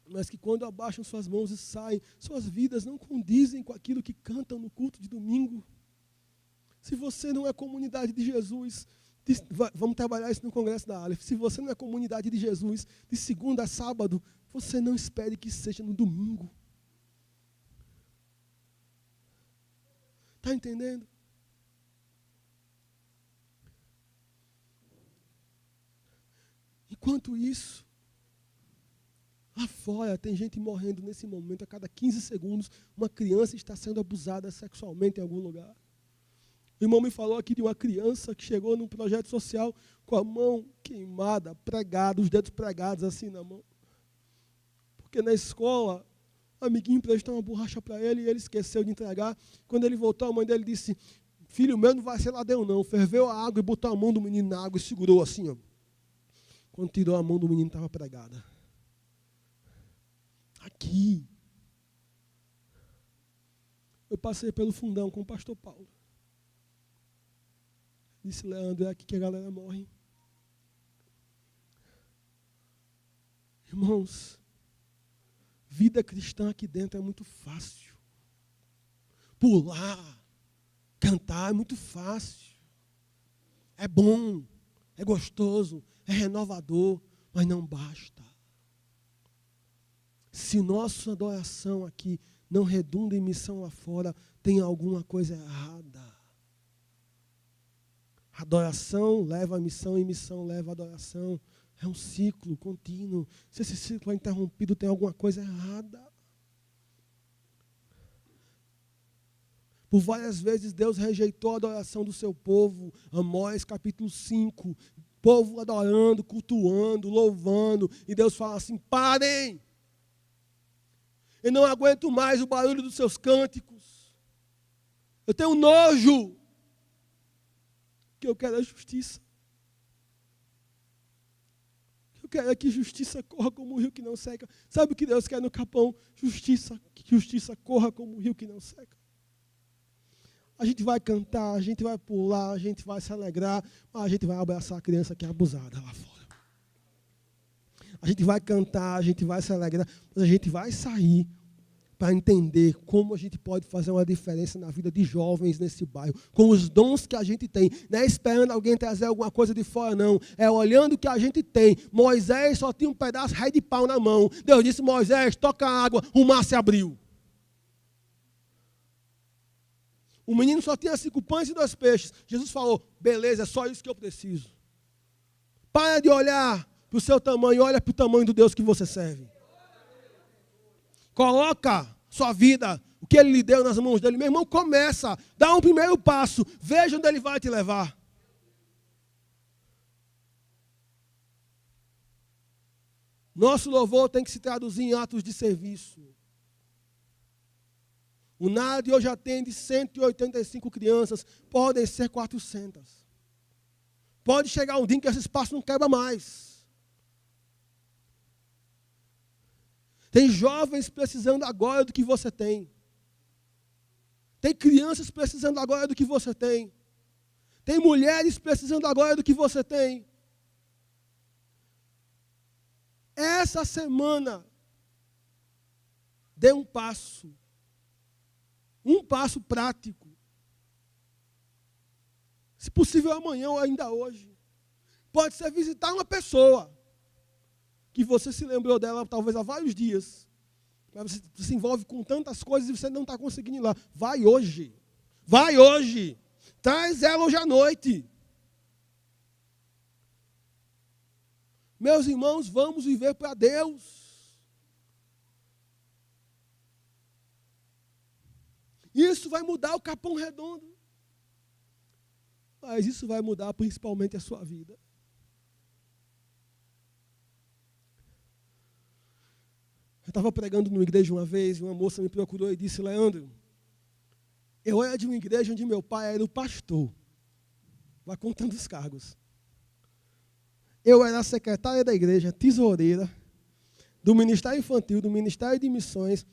mas que quando abaixam suas mãos e saem, suas vidas não condizem com aquilo que cantam no culto de domingo. Se você não é comunidade de Jesus, vamos trabalhar isso no Congresso da Aleph. Se você não é comunidade de Jesus, de segunda a sábado, você não espere que seja no domingo. Está entendendo? Enquanto isso, lá fora tem gente morrendo nesse momento. A cada 15 segundos, uma criança está sendo abusada sexualmente em algum lugar. O irmão me falou aqui de uma criança que chegou num projeto social com a mão queimada, pregada, os dedos pregados assim na mão. Porque na escola, o amiguinho emprestou uma borracha para ele e ele esqueceu de entregar. Quando ele voltou, a mãe dele disse, filho meu não vai ser ladrão não. Ferveu a água e botou a mão do menino na água e segurou assim, ó. Quando tirou a mão do menino, estava pregada. Aqui. Eu passei pelo fundão com o pastor Paulo. Disse, Leandro, é aqui que a galera morre. Irmãos, vida cristã aqui dentro é muito fácil. Pular, cantar é muito fácil. É bom, é gostoso, é renovador, mas não basta. Se nossa adoração aqui não redunda em missão lá fora, tem alguma coisa errada. Adoração leva a missão e missão leva a adoração. É um ciclo contínuo. Se esse ciclo é interrompido, tem alguma coisa errada. Por várias vezes Deus rejeitou a adoração do seu povo. Amós capítulo 5. Povo adorando, cultuando, louvando. E Deus fala assim, parem! Eu não aguento mais o barulho dos seus cânticos. Eu tenho nojo. Que eu quero a justiça. quero é que justiça corra como o rio que não seca. Sabe o que Deus quer no Capão? Justiça, que justiça corra como o rio que não seca. A gente vai cantar, a gente vai pular, a gente vai se alegrar, mas a gente vai abraçar a criança que é abusada lá fora. A gente vai cantar, a gente vai se alegrar, mas a gente vai sair para entender como a gente pode fazer uma diferença na vida de jovens nesse bairro, com os dons que a gente tem. Não é esperando alguém trazer alguma coisa de fora, não. É olhando o que a gente tem. Moisés só tinha um pedaço de pau na mão. Deus disse, Moisés, toca a água, o mar se abriu. O menino só tinha 5 pães e 2 peixes. Jesus falou, beleza, é só isso que eu preciso. Para de olhar para o seu tamanho, olha para o tamanho do Deus que você serve. Coloca sua vida, o que Ele lhe deu nas mãos dele. Meu irmão, começa, dá um primeiro passo, veja onde Ele vai te levar. Nosso louvor tem que se traduzir em atos de serviço. O NAD hoje atende 185 crianças, podem ser 400. Pode chegar um dia em que esse espaço não quebra mais. Tem jovens precisando agora do que você tem. Tem crianças precisando agora do que você tem. Tem mulheres precisando agora do que você tem. Essa semana, dê um passo. Um passo prático. Se possível amanhã ou ainda hoje. Pode ser visitar uma pessoa que você se lembrou dela talvez há vários dias. Mas você se envolve com tantas coisas e você não está conseguindo ir lá. Vai hoje. Vai hoje. Traz ela hoje à noite. Meus irmãos, vamos viver para Deus. Isso vai mudar o Capão Redondo. Mas isso vai mudar principalmente a sua vida. Eu estava pregando numa igreja uma vez, e uma moça me procurou e disse, Leandro, eu era de uma igreja onde meu pai era o pastor. Vai contando os cargos. Eu era a secretária da igreja, tesoureira, do Ministério Infantil, do Ministério de Missões,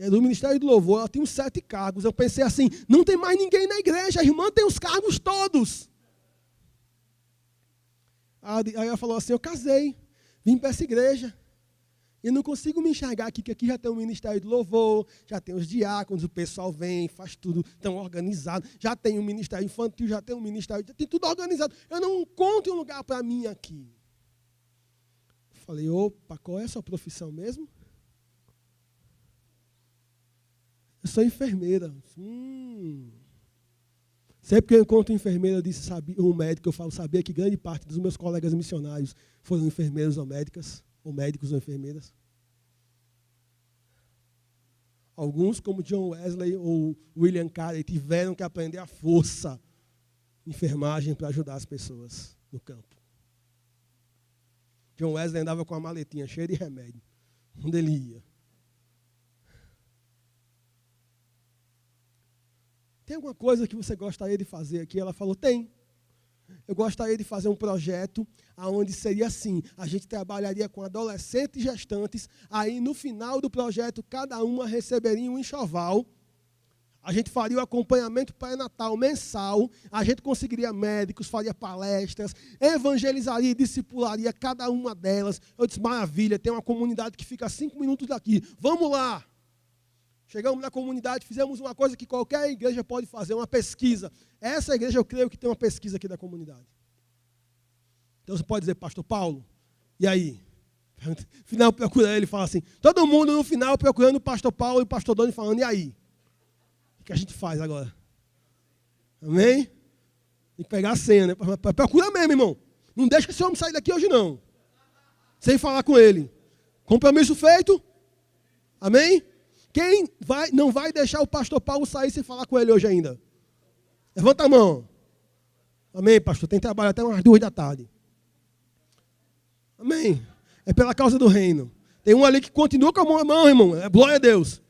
do Ministério do Louvor. Ela tinha uns 7 cargos. Eu pensei assim, não tem mais ninguém na igreja, a irmã tem os cargos todos. Aí ela falou assim, eu casei, vim para essa igreja. E não consigo me enxergar aqui, que aqui já tem o Ministério do Louvor, já tem os diáconos, o pessoal vem, faz tudo tão organizado. Já tem o Ministério Infantil, já tem o Ministério, já tem tudo organizado. Eu não encontro um lugar para mim aqui. Falei, opa, qual é a sua profissão mesmo? Eu sou enfermeira. Sempre que eu encontro enfermeira, eu disse, um médico, eu falo, sabia que grande parte dos meus colegas missionários foram enfermeiros ou médicas. Ou médicos ou enfermeiras. Alguns, como John Wesley ou William Carey, tiveram que aprender a força enfermagem para ajudar as pessoas no campo. John Wesley andava com uma maletinha cheia de remédio, onde ele ia. Tem alguma coisa que você gostaria de fazer aqui? Ela falou, tem. Eu gostaria de fazer um projeto onde seria assim, a gente trabalharia com adolescentes e gestantes, aí no final do projeto, cada uma receberia um enxoval, a gente faria o acompanhamento pré-natal mensal, a gente conseguiria médicos, faria palestras, evangelizaria e discipularia cada uma delas. Eu disse, maravilha, tem uma comunidade que fica a 5 minutos daqui, vamos lá. Chegamos na comunidade, fizemos uma coisa que qualquer igreja pode fazer, uma pesquisa. Essa igreja, eu creio que tem uma pesquisa aqui da comunidade. Então você pode dizer, pastor Paulo, e aí? No final procura ele e fala assim, todo mundo no final procurando o pastor Paulo e o pastor Doni falando, e aí? O que a gente faz agora? Amém? Tem que pegar a senha, né? Procura mesmo, irmão. Não deixa esse homem sair daqui hoje, não. Sem falar com ele. Compromisso feito? Amém? Quem não vai deixar o pastor Paulo sair sem falar com ele hoje ainda? Levanta a mão. Amém, pastor? Tem trabalho até umas 2 da tarde. Amém? É pela causa do reino. Tem um ali que continua com a mão na mão, irmão. É glória a Deus.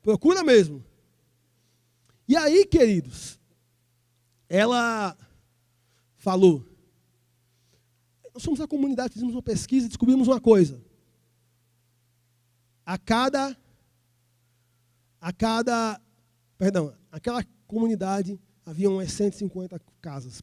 Procura mesmo. E aí, queridos, ela falou. nós somos a comunidade, fizemos uma pesquisa e descobrimos uma coisa. Aquela comunidade havia umas 150 casas,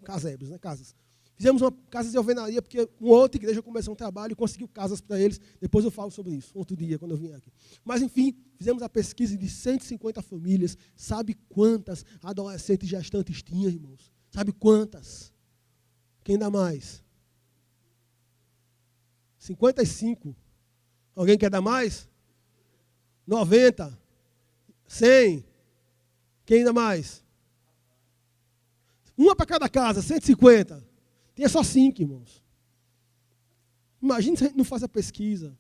casebres, né, casas. Fizemos uma casa de alvenaria, porque uma outra igreja começou um trabalho e conseguiu casas para eles. Depois eu falo sobre isso, outro dia, quando eu vim aqui. Mas, enfim, fizemos a pesquisa de 150 famílias. Sabe quantas adolescentes gestantes tinha, irmãos? Sabe quantas? Quem dá mais? 55. Alguém quer dar mais? 90. 100. Quem dá mais? Uma para cada casa, 150. Tinha só 5, irmãos. Imagina se a gente não faz a pesquisa.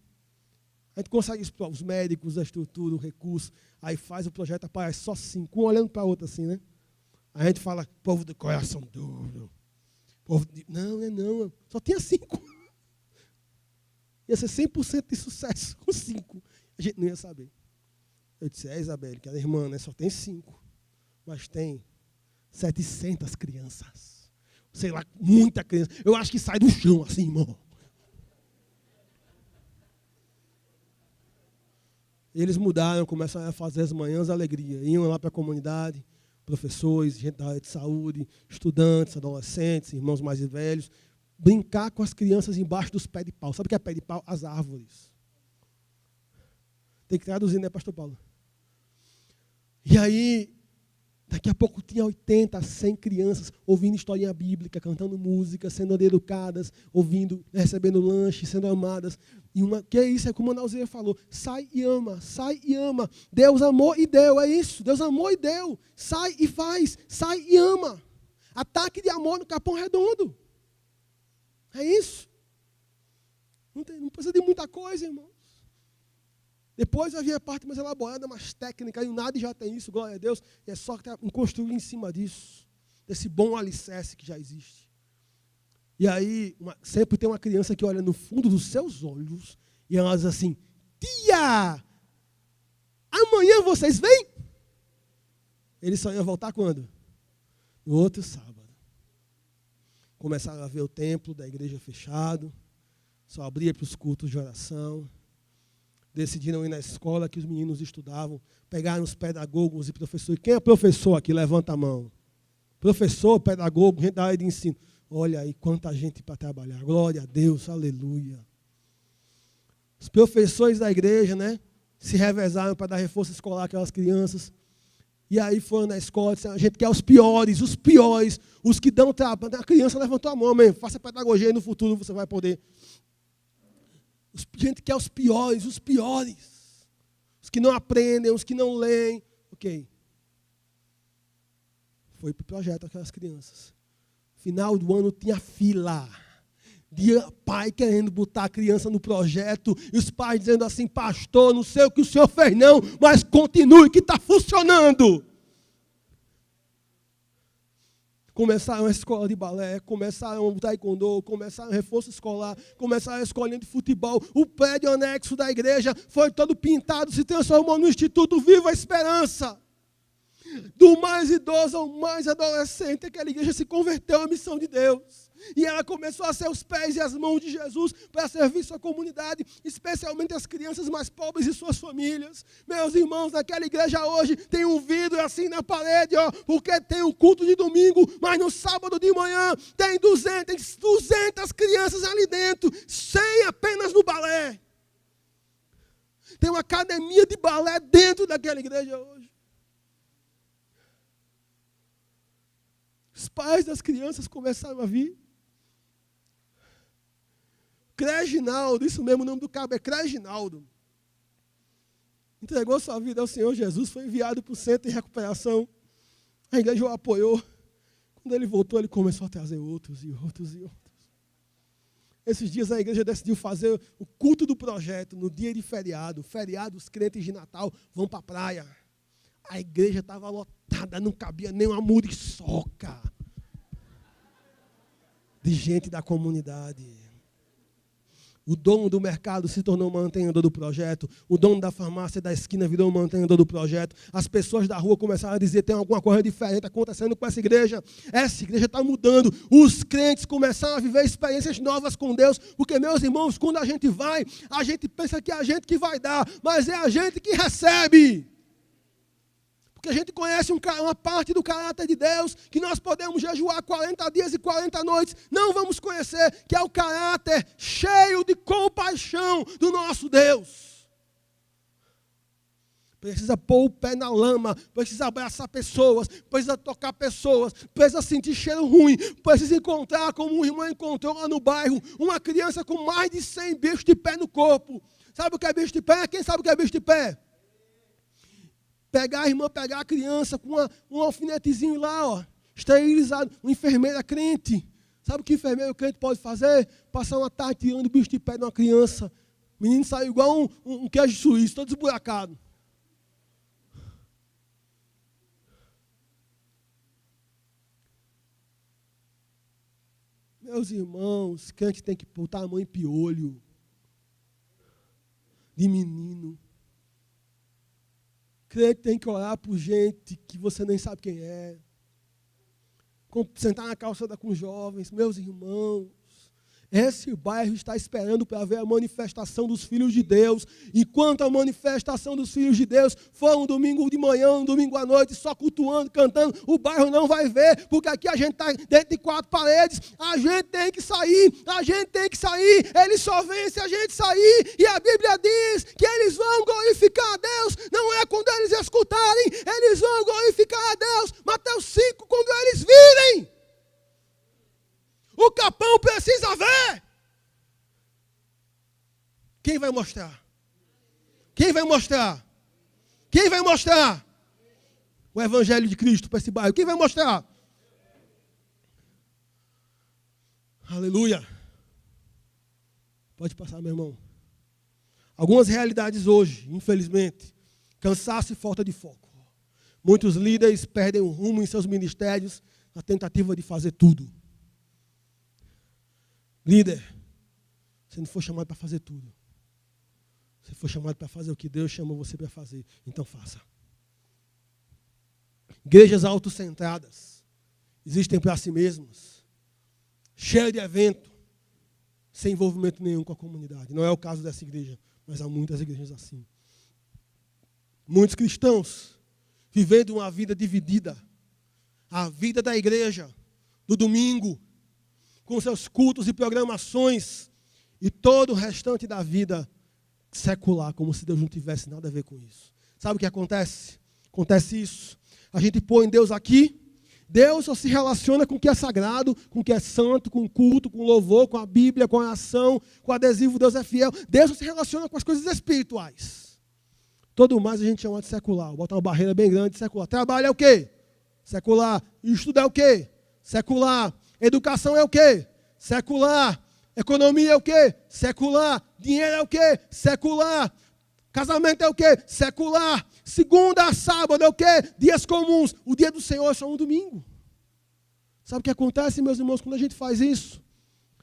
A gente consegue os médicos, a estrutura, o recurso. Aí faz o projeto, aparece só 5. Um olhando para o outro assim, né? Aí a gente fala, povo do coração duro. Não. Só tinha 5. Ia ser 100% de sucesso com 5. A gente não ia saber. Eu disse, Isabelle, que era irmã, né? Só tem 5. Mas tem 700 crianças. Sei lá, muita criança. Eu acho que sai do chão assim, irmão. Eles mudaram, começaram a fazer as manhãs alegria. Iam lá para a comunidade, professores, gente da área de saúde, estudantes, adolescentes, irmãos mais velhos, brincar com as crianças embaixo dos pés de pau. Sabe o que é pé de pau? As árvores. Tem que traduzir, né, pastor Paulo? E aí, daqui a pouco tinha 80, 100 crianças ouvindo historinha bíblica, cantando música, sendo educadas, ouvindo, recebendo lanche, sendo amadas. E que é isso? É como a Nauzeia falou, sai e ama, sai e ama. Deus amou e deu, é isso. Deus amou e deu. Sai e faz, sai e ama. Ataque de amor no Capão Redondo. É isso. Não precisa de muita coisa, irmãos. Depois vai vir a parte mais elaborada, mais técnica, e o NAD já tem isso, glória a Deus, e é só construir em cima disso, desse bom alicerce que já existe. E aí, sempre tem uma criança que olha no fundo dos seus olhos, e ela diz assim, tia, amanhã vocês vêm? Ele só ia voltar quando? No outro sábado. Começaram a ver o templo da igreja fechado, só abria para os cultos de oração. Decidiram ir na escola que os meninos estudavam, pegaram os pedagogos e professores. Quem é professor aqui? Levanta a mão. Professor, pedagogo, gente da área de ensino. Olha aí quanta gente para trabalhar. Glória a Deus, aleluia. Os professores da igreja, né, se revezaram para dar reforço escolar àquelas crianças. E aí foram na escola e disseram, a gente quer os piores, os que dão trabalho. A criança levantou a mão, mesmo. Faça pedagogia e no futuro você vai poder. A gente quer os piores, os que não aprendem, os que não leem. Ok. Foi para o projeto aquelas crianças. Final do ano tinha fila. De pai querendo botar a criança no projeto. E os pais dizendo assim, pastor, não sei o que o senhor fez não, mas continue que está funcionando. Começaram a escola de balé, começaram o taekwondo, começaram o reforço escolar, começaram a escolinha de futebol. O prédio anexo da igreja foi todo pintado, se transformou no Instituto Viva a Esperança. Do mais idoso ao mais adolescente, aquela igreja se converteu à missão de Deus. E ela começou a ser os pés e as mãos de Jesus para servir sua comunidade, especialmente as crianças mais pobres e suas famílias. Meus irmãos, naquela igreja hoje tem um vidro assim na parede, ó, porque tem um culto de domingo, mas no sábado de manhã tem 200 crianças ali dentro, 100 apenas no balé. Tem uma academia de balé dentro daquela igreja hoje. Os pais das crianças começaram a vir. Creginaldo, isso mesmo, o nome do cabo é Creginaldo. Entregou sua vida ao Senhor Jesus, foi enviado para o centro de recuperação. A igreja o apoiou. Quando ele voltou, ele começou a trazer outros e outros e outros. Esses dias a igreja decidiu fazer o culto do projeto no dia de feriado. Feriado, os crentes de Natal vão para a praia. A igreja estava lotada, não cabia nem uma muriçoca de gente da comunidade. O dono do mercado se tornou mantenedor do projeto. O dono da farmácia da esquina virou mantenedor do projeto. As pessoas da rua começaram a dizer, tem alguma coisa diferente acontecendo com essa igreja. Essa igreja está mudando. Os crentes começaram a viver experiências novas com Deus. Porque, meus irmãos, quando a gente vai, a gente pensa que é a gente que vai dar. Mas é a gente que recebe. Porque a gente conhece uma parte do caráter de Deus, que nós podemos jejuar 40 dias e 40 noites. Não vamos conhecer, que é o caráter cheio de compaixão do nosso Deus. Precisa pôr o pé na lama, precisa abraçar pessoas, precisa tocar pessoas, precisa sentir cheiro ruim, precisa encontrar, como um irmão encontrou lá no bairro, uma criança com mais de 100 bichos de pé no corpo. Sabe o que é bicho de pé? Quem sabe o que é bicho de pé? Pegar a irmã, pegar a criança com um alfinetezinho lá, ó, esterilizado, uma enfermeira crente. Sabe o que o enfermeiro crente pode fazer? Passar uma tarde tirando o bicho de pé de uma criança. O menino saiu igual um queijo suíço, todo esburacado. Meus irmãos, crente tem que botar a mão em piolho. De menino. Crente tem que orar por gente que você nem sabe quem é. Sentar na calçada com jovens. Meus irmãos, esse bairro está esperando para ver a manifestação dos filhos de Deus. Enquanto a manifestação dos filhos de Deus for um domingo de manhã, um domingo à noite, só cultuando, cantando, o bairro não vai ver, porque aqui a gente está dentro de 4 paredes. A gente tem que sair, Ele só vem se a gente sair. E a Bíblia diz que eles vão glorificar a Deus. Não é quando eles escutarem, eles vão glorificar a Deus. Mateus 5, quando eles virem. O capão precisa ver. Quem vai mostrar? Quem vai mostrar? Quem vai mostrar? O Evangelho de Cristo para esse bairro. Quem vai mostrar? Aleluia. Pode passar, meu irmão. Algumas realidades hoje, infelizmente. Cansaço e falta de foco. Muitos líderes perdem o rumo em seus ministérios na tentativa de fazer tudo. Líder, você não foi chamado para fazer tudo. Você foi chamado para fazer o que Deus chamou você para fazer. Então faça. Igrejas autocentradas. Existem para si mesmas. Cheias de evento. Sem envolvimento nenhum com a comunidade. Não é o caso dessa igreja, mas há muitas igrejas assim. Muitos cristãos vivendo uma vida dividida. A vida da igreja, do domingo, com seus cultos e programações, e todo o restante da vida secular, como se Deus não tivesse nada a ver com isso. Sabe o que acontece? Acontece isso. A gente põe Deus aqui, Deus só se relaciona com o que é sagrado, com o que é santo, com o culto, com o louvor, com a Bíblia, com a oração, com o adesivo Deus é fiel. Deus só se relaciona com as coisas espirituais. Todo mais a gente chama de secular. Bota uma barreira bem grande de secular. Trabalho é o quê? Secular. Estudo é o quê? Secular. Educação é o quê? Secular. Economia é o quê? Secular. Dinheiro é o quê? Secular. Casamento é o quê? Secular. Segunda a sábado é o quê? Dias comuns. O dia do Senhor é só um domingo. Sabe o que acontece, meus irmãos, quando a gente faz isso?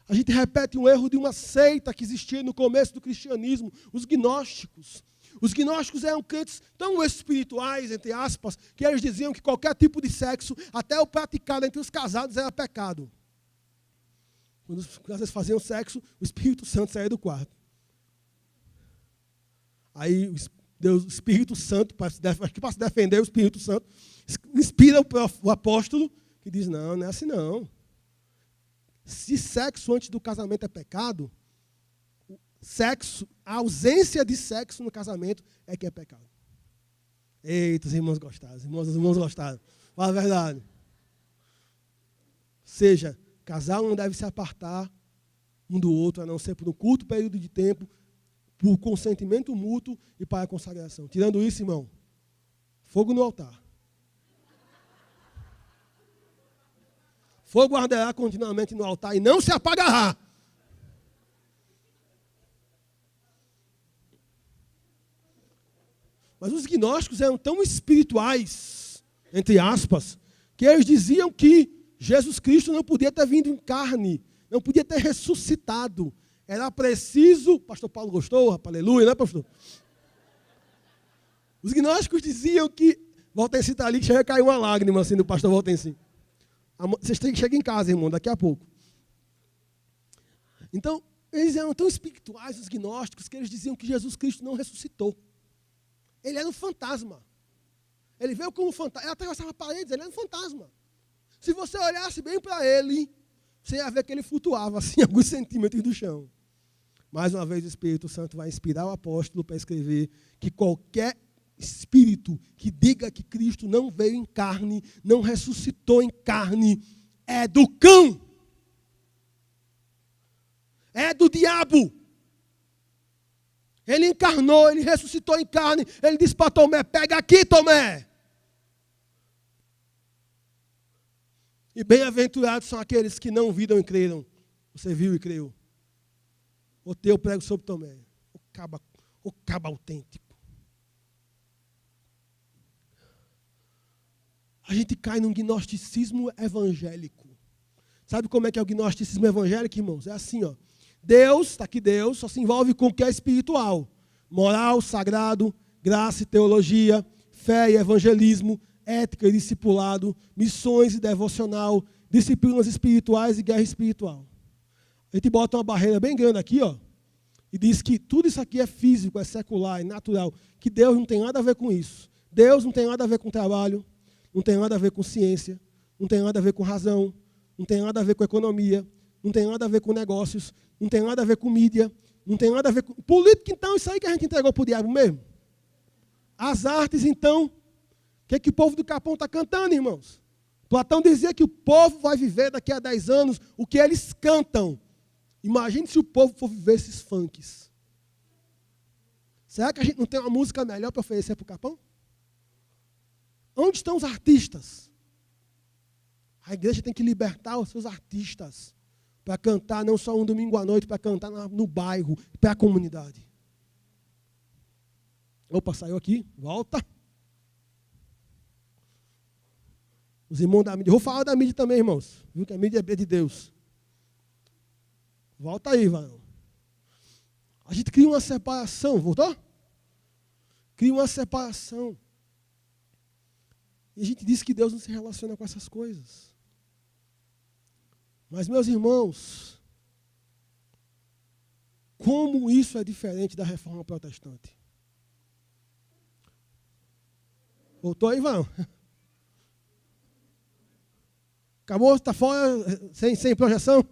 A gente repete um erro de uma seita que existia no começo do cristianismo, os gnósticos. Os gnósticos eram crentes tão espirituais, entre aspas, que eles diziam que qualquer tipo de sexo, até o praticado entre os casados, era pecado. Quando os casais faziam sexo, o Espírito Santo saía do quarto. Aí o Espírito Santo, acho que para se defender, o Espírito Santo inspira o apóstolo, que diz, não é assim não. Se sexo antes do casamento é pecado, a ausência de sexo no casamento é que é pecado. Eita, os irmãos gostaram, os irmãos gostaram. Fala a verdade. Ou seja, casal não deve se apartar um do outro, a não ser por um curto período de tempo, por consentimento mútuo e para a consagração. Tirando isso, irmão, fogo no altar. Fogo arderá continuamente no altar e não se apagará. Mas os gnósticos eram tão espirituais, entre aspas, que eles diziam que Jesus Cristo não podia ter vindo em carne, não podia ter ressuscitado. Era preciso, pastor Paulo gostou, aleluia, né, pastor? Os gnósticos diziam que, Valtenci está ali, que chega a cair uma lágrima assim do pastor Valtenci. Vocês têm que chegar em casa, irmão, daqui a pouco. Então, eles eram tão espirituais, os gnósticos, que eles diziam que Jesus Cristo não ressuscitou. Ele era um fantasma. Ele veio como um fantasma. Ele atravessava paredes, ele era um fantasma. Se você olhasse bem para ele, você ia ver que ele flutuava assim, alguns centímetros do chão. Mais uma vez, o Espírito Santo vai inspirar o apóstolo para escrever que qualquer espírito que diga que Cristo não veio em carne, não ressuscitou em carne, é do cão. É do diabo. Ele encarnou, ele ressuscitou em carne. Ele disse para Tomé, pega aqui, Tomé. E bem-aventurados são aqueles que não viram e creram. Você viu e creu. O teu prego sobre Tomé. O cabo autêntico. A gente cai num gnosticismo evangélico. Sabe como é que é o gnosticismo evangélico, irmãos? É assim, ó. Deus, está aqui Deus, só se envolve com o que é espiritual. Moral, sagrado, graça e teologia, fé e evangelismo, ética e discipulado, missões e devocional, disciplinas espirituais e guerra espiritual. A gente bota uma barreira bem grande aqui, ó, e diz que tudo isso aqui é físico, é secular, é natural, que Deus não tem nada a ver com isso. Deus não tem nada a ver com trabalho, não tem nada a ver com ciência, não tem nada a ver com razão, não tem nada a ver com economia, não tem nada a ver com negócios, não tem nada a ver com mídia, não tem nada a ver com política, então, isso aí que a gente entregou para o diabo mesmo. As artes, então, o que o povo do Capão está cantando, irmãos? Platão dizia que o povo vai viver daqui a 10 anos o que eles cantam. Imagine se o povo for viver esses funks. Será que a gente não tem uma música melhor para oferecer para o Capão? Onde estão os artistas? A igreja tem que libertar os seus artistas para cantar não só um domingo à noite, para cantar no bairro, para a comunidade. Opa, saiu aqui, volta. Os irmãos da mídia. Vou falar da mídia também, irmãos. Viu que a mídia é de Deus. Volta aí, varão. A gente cria uma separação, voltou? Cria uma separação. E a gente diz que Deus não se relaciona com essas coisas. Mas, meus irmãos, como isso é diferente da reforma protestante? Voltou aí, Vão? Acabou? Está fora? Sem projeção?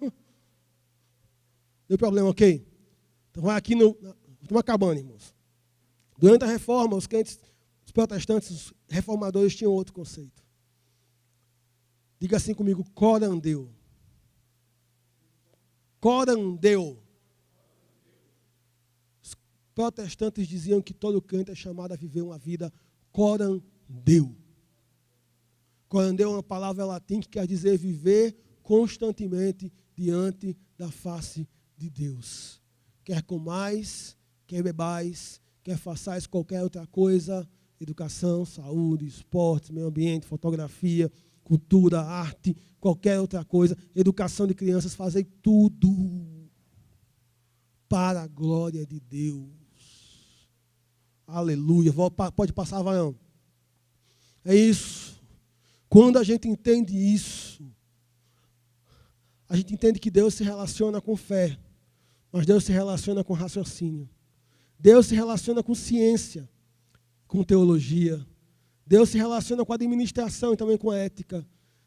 Deu problema, ok? Então vai aqui no... Estamos acabando, irmãos. Durante a reforma, os crentes, os protestantes, os reformadores tinham outro conceito. Diga assim comigo, corandeu. Corandeu. Os protestantes diziam que todo crente é chamado a viver uma vida corandeu. Corandeu é uma palavra latim que quer dizer viver constantemente diante da face de Deus. Quer comais, quer bebais, quer façais qualquer outra coisa, educação, saúde, esportes, meio ambiente, fotografia, cultura, arte, qualquer outra coisa, educação de crianças, fazer tudo para a glória de Deus. Aleluia. Pode passar, Varão. É isso. Quando a gente entende isso, a gente entende que Deus se relaciona com fé, mas Deus se relaciona com raciocínio. Deus se relaciona com ciência, com teologia. Deus se relaciona com administração e também com ética.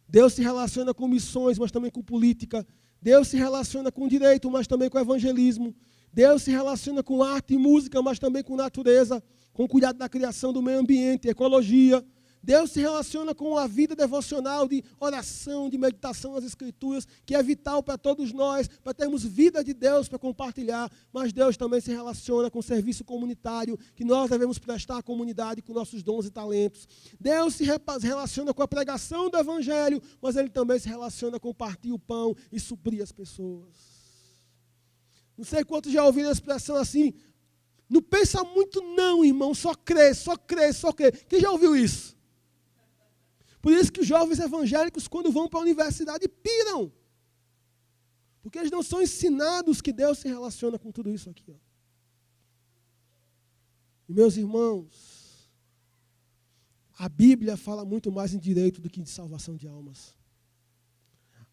Deus se relaciona com missões, mas também com política. Deus se relaciona com direito, mas também com evangelismo. Deus se relaciona com arte e música, mas também com natureza, com cuidado da criação do meio ambiente, ecologia. Deus se relaciona com a vida devocional de oração, de meditação nas Escrituras, que é vital para todos nós, para termos vida de Deus para compartilhar. Mas Deus também se relaciona com o serviço comunitário, que nós devemos prestar à comunidade com nossos dons e talentos. Deus se relaciona com a pregação do Evangelho, mas Ele também se relaciona com partir o pão e suprir as pessoas. Não sei quantos já ouviram a expressão assim, não pensa muito não, irmão, só crê, só crê, só crê. Quem já ouviu isso? Por isso que os jovens evangélicos, quando vão para a universidade, piram. Porque eles não são ensinados que Deus se relaciona com tudo isso aqui. Ó. E meus irmãos, a Bíblia fala muito mais em direito do que em salvação de almas.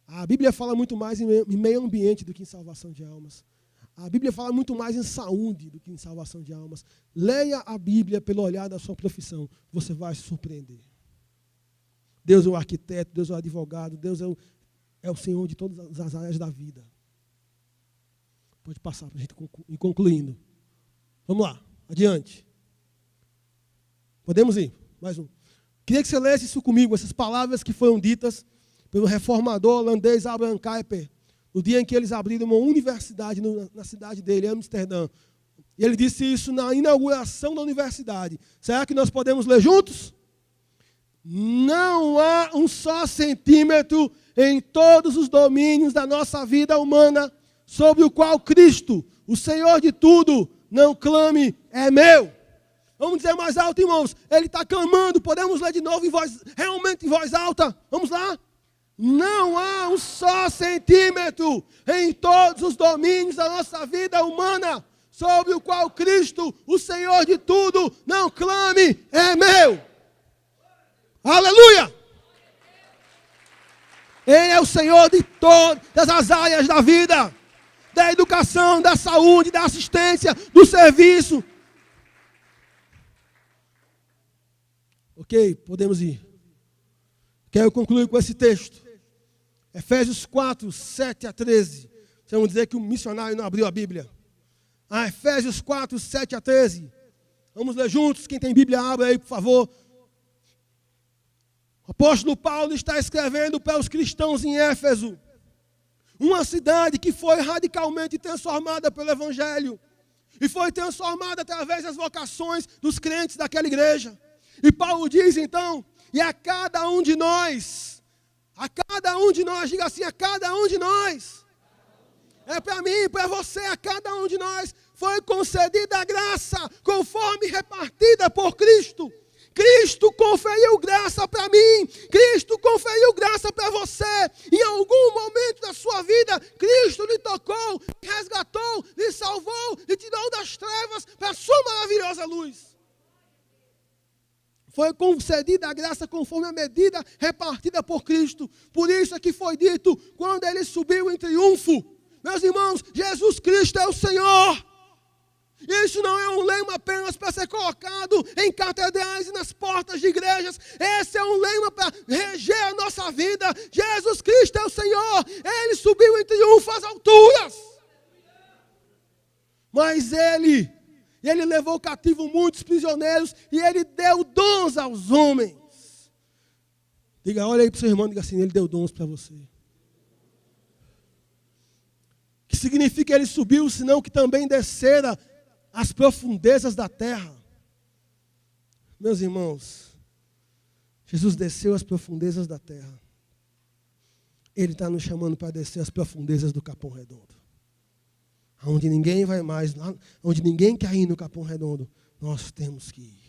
A Bíblia fala muito mais em meio ambiente do que em salvação de almas. A Bíblia fala muito mais em saúde do que em salvação de almas. Leia a Bíblia pelo olhar da sua profissão. Você vai se surpreender. Deus é o arquiteto, Deus é o advogado, Deus é o Senhor de todas as áreas da vida. Pode passar para a gente ir concluindo. Vamos lá, adiante. Podemos ir? Mais um. Queria que você lesse isso comigo, essas palavras que foram ditas pelo reformador holandês Abraham Kuyper, no dia em que eles abriram uma universidade na cidade dele, em Amsterdã. E ele disse isso na inauguração da universidade. Será que nós podemos ler juntos? Não há um só centímetro em todos os domínios da nossa vida humana sobre o qual Cristo, o Senhor de tudo, não clame, é meu. Vamos dizer mais alto, irmãos. Ele está clamando, podemos ler de novo realmente em voz alta. Vamos lá? Não há um só centímetro em todos os domínios da nossa vida humana sobre o qual Cristo, o Senhor de tudo, não clame, é meu. Aleluia! Ele é o Senhor de todas as áreas da vida, da educação, da saúde, da assistência, do serviço. Ok, podemos ir. Quero concluir com esse texto. Efésios 4, 7 a 13. Vocês vão dizer que o missionário não abriu a Bíblia. Efésios 4, 7 a 13. Vamos ler juntos. Quem tem Bíblia, abre aí, por favor. O apóstolo Paulo está escrevendo para os cristãos em Éfeso. Uma cidade que foi radicalmente transformada pelo Evangelho. E foi transformada através das vocações dos crentes daquela igreja. E Paulo diz então, e a cada um de nós, diga assim, a cada um de nós, é para mim, para você, a cada um de nós, foi concedida a graça, conforme repartida por Cristo. Cristo conferiu graça para mim, Cristo conferiu graça para você. Em algum momento da sua vida, Cristo lhe tocou, lhe resgatou, lhe salvou, lhe tirou das trevas para a sua maravilhosa luz. Foi concedida a graça conforme a medida repartida por Cristo. Por isso é que foi dito, quando ele subiu em triunfo. Meus irmãos, Jesus Cristo é o Senhor. Isso não é um lema apenas para ser colocado em catedrais e nas portas de igrejas. Esse é um lema para reger a nossa vida. Jesus Cristo é o Senhor. Ele subiu em triunfo às alturas. Mas ele levou cativo muitos prisioneiros e ele deu dons aos homens. Diga, olha aí para o seu irmão e diga assim, ele deu dons para você. Que significa ele subiu, senão que também descera as profundezas da terra. Meus irmãos, Jesus desceu às profundezas da terra. Ele está nos chamando para descer às profundezas do Capão Redondo. Onde ninguém vai mais, onde ninguém quer ir no Capão Redondo, nós temos que ir.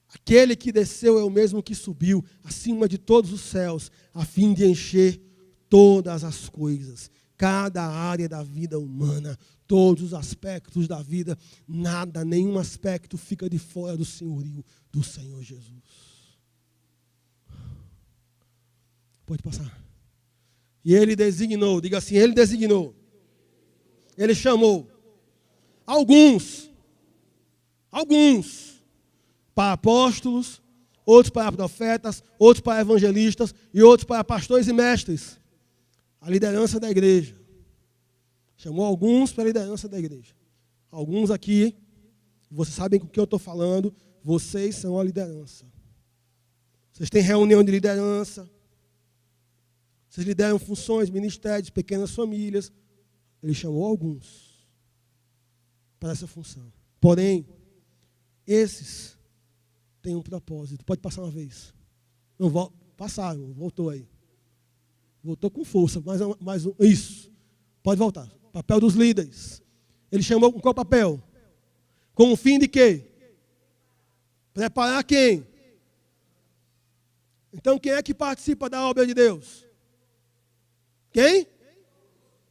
Aquele que desceu é o mesmo que subiu acima de todos os céus, a fim de encher todas as coisas, cada área da vida humana, todos os aspectos da vida, nada, nenhum aspecto fica de fora do senhorio do Senhor Jesus. Pode passar. E ele designou, diga assim, ele designou. Ele chamou alguns para apóstolos, outros para profetas, outros para evangelistas e outros para pastores e mestres. A liderança da igreja. Chamou alguns para a liderança da igreja. Alguns aqui, vocês sabem com o que eu estou falando, vocês são a liderança. Vocês têm reunião de liderança. Vocês lideram funções, ministérios, pequenas famílias. Ele chamou alguns para essa função. Porém, esses têm um propósito. Pode passar uma vez. Não, passaram, voltou aí. Voltou com força, mais um. Isso. Pode voltar. Papel dos líderes. Ele chamou com qual papel? Com o fim de quê? Preparar quem? Então, quem é que participa da obra de Deus? Quem?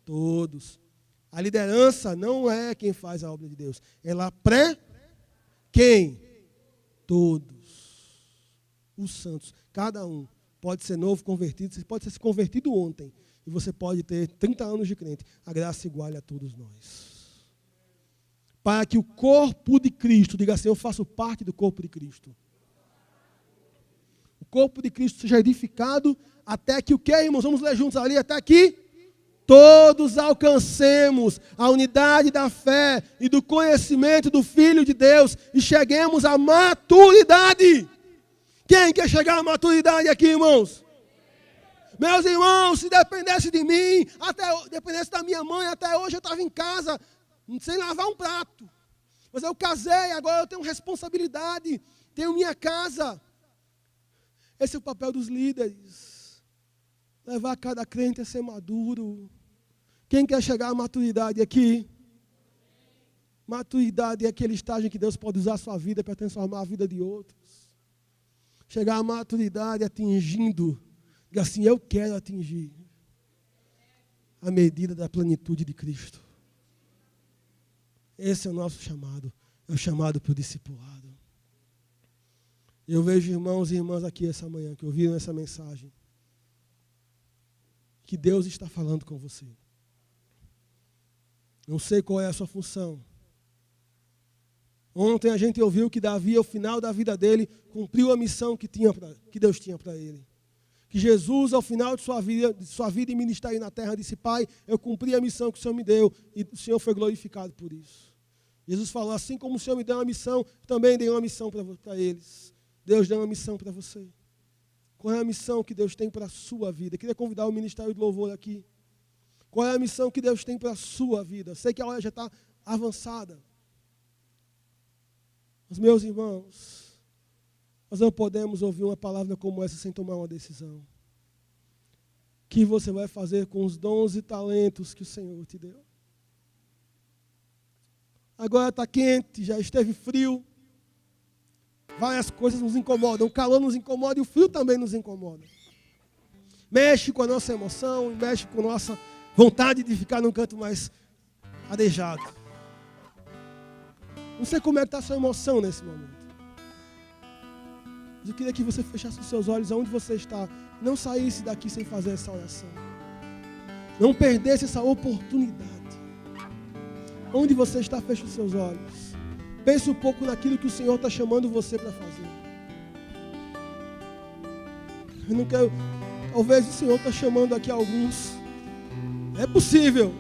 Todos. A liderança não é quem faz a obra de Deus. Ela quem? Todos. Os santos. Cada um pode ser novo convertido. Você pode ter se convertido ontem. E você pode ter 30 anos de crente. A graça iguale a todos nós. Para que o corpo de Cristo, diga assim, eu faço parte do corpo de Cristo. O corpo de Cristo seja edificado até que o que, irmãos? Vamos ler juntos ali, até que todos alcancemos a unidade da fé e do conhecimento do Filho de Deus e cheguemos à maturidade. Quem quer chegar à maturidade aqui, irmãos? Meus irmãos, se dependesse de mim, dependesse da minha mãe, até hoje eu estava em casa, sem lavar um prato. Mas eu casei, agora eu tenho responsabilidade, tenho minha casa. Esse é o papel dos líderes. Levar cada crente a ser maduro. Quem quer chegar à maturidade aqui? Maturidade é aquele estágio em que Deus pode usar a sua vida para transformar a vida de outros. Chegar à maturidade atingindo, diga assim, eu quero atingir a medida da plenitude de Cristo. Esse é o nosso chamado, é o chamado para o discipulado. Eu vejo irmãos e irmãs aqui essa manhã que ouviram essa mensagem, que Deus está falando com você. Não sei qual é a sua função. Ontem a gente ouviu que Davi, ao final da vida dele, cumpriu a missão que Deus tinha para ele. Que Jesus, ao final de sua vida e ministério na terra, disse, Pai, eu cumpri a missão que o Senhor me deu e o Senhor foi glorificado por isso. Jesus falou, assim como o Senhor me deu uma missão, também dei uma missão para eles. Deus deu uma missão para você. Qual é a missão que Deus tem para a sua vida? Eu queria convidar o Ministério de Louvor aqui. Qual é a missão que Deus tem para a sua vida? Sei que a hora já está avançada. Mas, meus irmãos, nós não podemos ouvir uma palavra como essa sem tomar uma decisão. O que você vai fazer com os dons e talentos que o Senhor te deu? Agora está quente, já esteve frio. Várias coisas nos incomodam. O calor nos incomoda e o frio também nos incomoda. Mexe com a nossa emoção, mexe com a nossa vontade de ficar num canto mais arejado. Não sei como é que está a sua emoção nesse momento. Mas eu queria que você fechasse os seus olhos aonde você está. Não saísse daqui sem fazer essa oração. Não perdesse essa oportunidade. Onde você está, feche os seus olhos. Pense um pouco naquilo que o Senhor está chamando você para fazer. Eu não quero... Talvez o Senhor está chamando aqui alguns. É possível.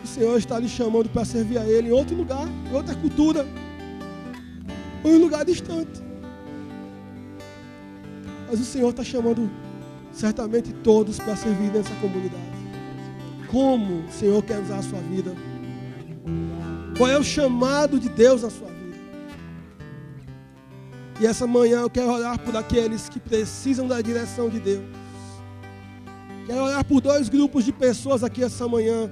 O Senhor está lhe chamando para servir a Ele em outro lugar, em outra cultura, ou em um lugar distante. Mas o Senhor está chamando certamente todos para servir nessa comunidade. Como o Senhor quer usar a sua vida? Qual é o chamado de Deus na sua vida? E essa manhã eu quero orar por aqueles que precisam da direção de Deus. Quero orar por 2 grupos de pessoas aqui essa manhã.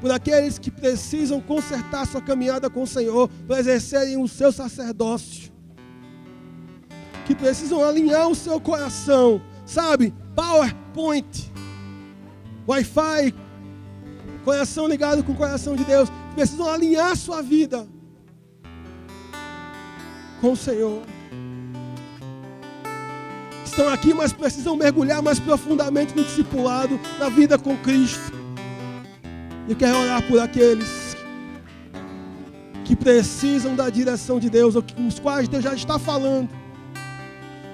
Por aqueles que precisam consertar sua caminhada com o Senhor, para exercerem o seu sacerdócio. Que precisam alinhar o seu coração. Sabe? PowerPoint, Wi-Fi, coração ligado com o coração de Deus. Precisam alinhar sua vida com o Senhor. Estão aqui, mas precisam mergulhar mais profundamente no discipulado, na vida com Cristo. Eu quero orar por aqueles que precisam da direção de Deus, com os quais Deus já está falando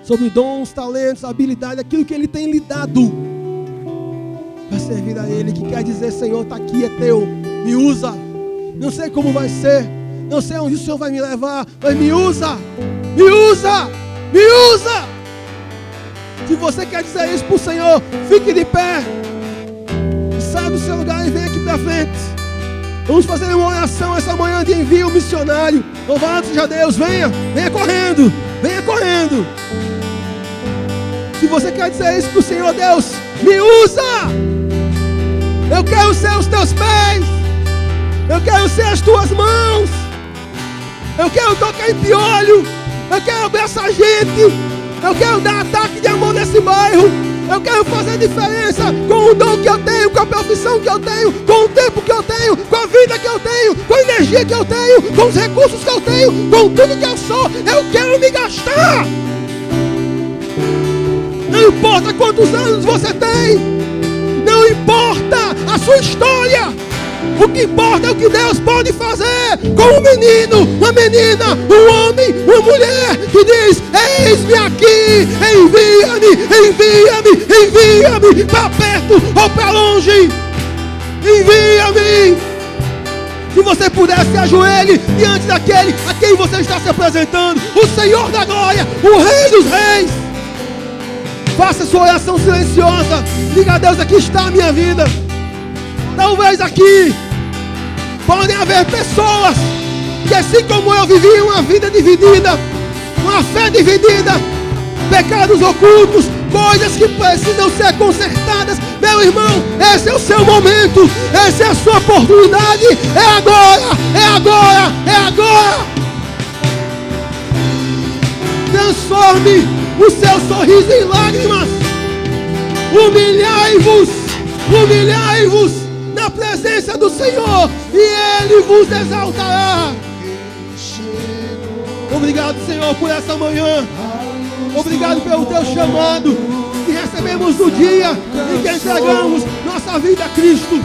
sobre dons, talentos, habilidade, aquilo que Ele tem lhe dado para servir a Ele, que quer dizer, Senhor, está aqui, é teu, me usa. Não sei como vai ser, não sei onde o Senhor vai me levar, mas me usa, me usa, me usa. Se você quer dizer isso para o Senhor, fique de pé, saia do seu lugar e vem aqui para frente. Vamos fazer uma oração essa manhã de envio missionário. Louvado seja Deus, venha correndo, venha correndo. Se você quer dizer isso para o Senhor, Deus, me usa. Eu quero ser os teus pés. Eu quero ser as tuas mãos. Eu quero tocar em piolho. Eu quero abraçar gente. Eu quero dar ataque de amor nesse bairro. Eu quero fazer diferença com o dom que eu tenho, com a profissão que eu tenho, com o tempo que eu tenho, com a vida que eu tenho, com a energia que eu tenho, com os recursos que eu tenho, com tudo que eu sou. Eu quero me gastar. Não importa quantos anos você tem, não importa a sua história. O que importa é o que Deus pode fazer com um menino, uma menina, um homem, uma mulher que diz: eis-me aqui, envia-me, envia-me, envia-me para perto ou para longe, envia-me. Se você pudesse, ajoelhe diante daquele a quem você está se apresentando, o Senhor da glória, o Rei dos reis. Faça sua oração silenciosa. Diga a Deus: aqui está a minha vida. Talvez aqui podem haver pessoas que, assim como eu, viviam uma vida dividida, uma fé dividida, pecados ocultos, coisas que precisam ser consertadas. Meu irmão, esse é o seu momento, essa é a sua oportunidade. É agora, é agora, é agora. Transforme o seu sorriso em lágrimas. Humilhai-vos, humilhai-vos na presença do Senhor e Ele vos exaltará. Obrigado, Senhor, por essa manhã. Obrigado pelo teu chamado que recebemos no dia em que entregamos nossa vida a Cristo.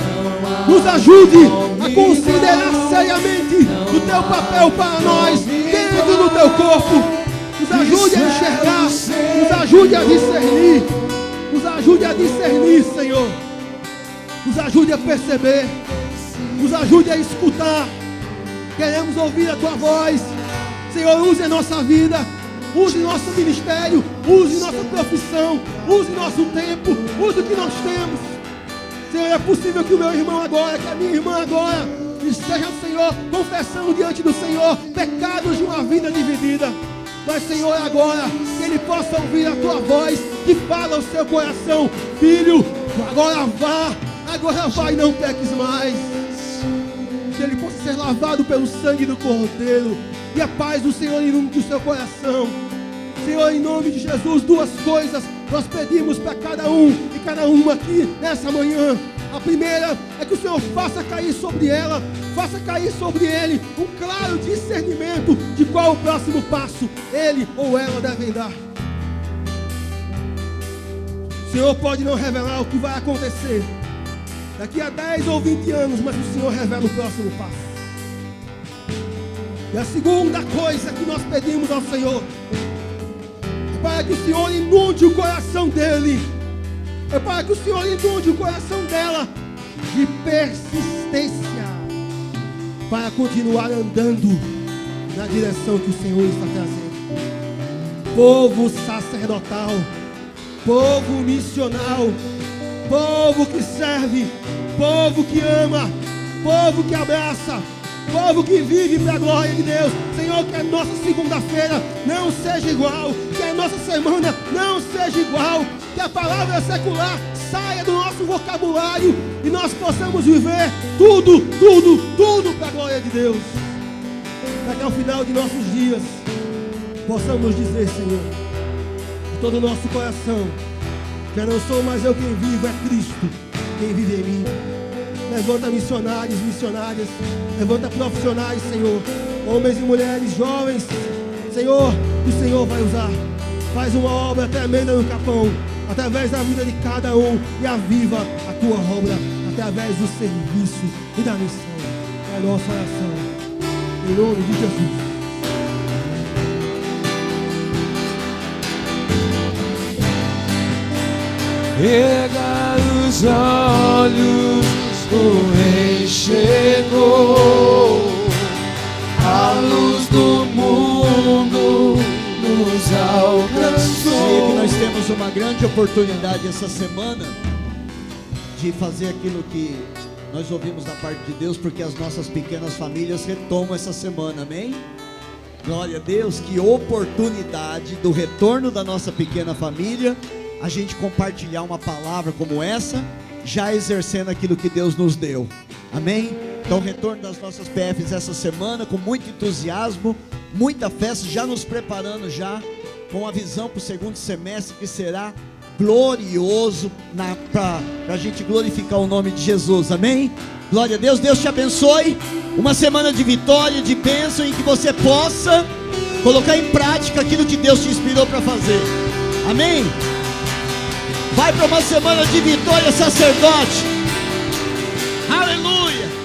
Nos ajude a considerar seriamente o teu papel para nós dentro do teu corpo. Nos ajude a enxergar, nos ajude a discernir, nos ajude a discernir, Senhor. Nos ajude a perceber, nos ajude a escutar. Queremos ouvir a tua voz. Senhor, use a nossa vida, use nosso ministério, use nossa profissão, use nosso tempo, use o que nós temos. Senhor, é possível que o meu irmão agora, que a minha irmã agora, esteja, Senhor, confessando diante do Senhor pecados de uma vida dividida. Mas, Senhor, agora, que ele possa ouvir a tua voz que fala ao seu coração: filho, agora vá. Agora vai, não peques mais. Que ele possa ser lavado pelo sangue do Cordeiro e a paz do Senhor inunde o seu coração. Senhor, em nome de Jesus, duas coisas nós pedimos para cada um e cada uma aqui nessa manhã. A primeira é que o Senhor faça cair sobre ela, faça cair sobre ele um claro discernimento de qual o próximo passo ele ou ela devem dar. O Senhor pode não revelar o que vai acontecer daqui a 10 ou 20 anos, mas o Senhor revela o próximo passo. E a segunda coisa que nós pedimos ao Senhor é para que o Senhor inunde o coração dele, é para que o Senhor inunde o coração dela de persistência, para continuar andando na direção que o Senhor está trazendo. Povo sacerdotal, povo missional, povo que serve, povo que ama, povo que abraça, povo que vive para a glória de Deus. Senhor, que a nossa segunda-feira não seja igual, que a nossa semana não seja igual, que a palavra secular saia do nosso vocabulário e nós possamos viver tudo para a glória de Deus. Para que ao final de nossos dias possamos dizer: Senhor, de todo o nosso coração, já não sou mais eu quem vivo, é Cristo quem vive em mim. Levanta missionários, missionárias, levanta profissionais, Senhor, homens e mulheres, jovens, Senhor, que o Senhor vai usar. Faz uma obra tremenda no Capão, através da vida de cada um, e aviva a tua obra através do serviço e da missão. É a nossa oração, em nome de Jesus. Erga os olhos, o Rei chegou, a luz do mundo nos alcançou. Sei que nós temos uma grande oportunidade essa semana de fazer aquilo que nós ouvimos da parte de Deus, porque as nossas pequenas famílias retomam essa semana, amém? Glória a Deus, que oportunidade do retorno da nossa pequena família, a gente compartilhar uma palavra como essa, já exercendo aquilo que Deus nos deu, amém? Então o retorno das nossas PFs essa semana, com muito entusiasmo, muita festa, já nos preparando já, com a visão para o segundo semestre, que será glorioso para a gente glorificar o nome de Jesus, amém? Glória a Deus, Deus te abençoe. Uma semana de vitória, de bênção, em que você possa colocar em prática aquilo que Deus te inspirou para fazer, amém? Vai para uma semana de vitória, sacerdote, aleluia.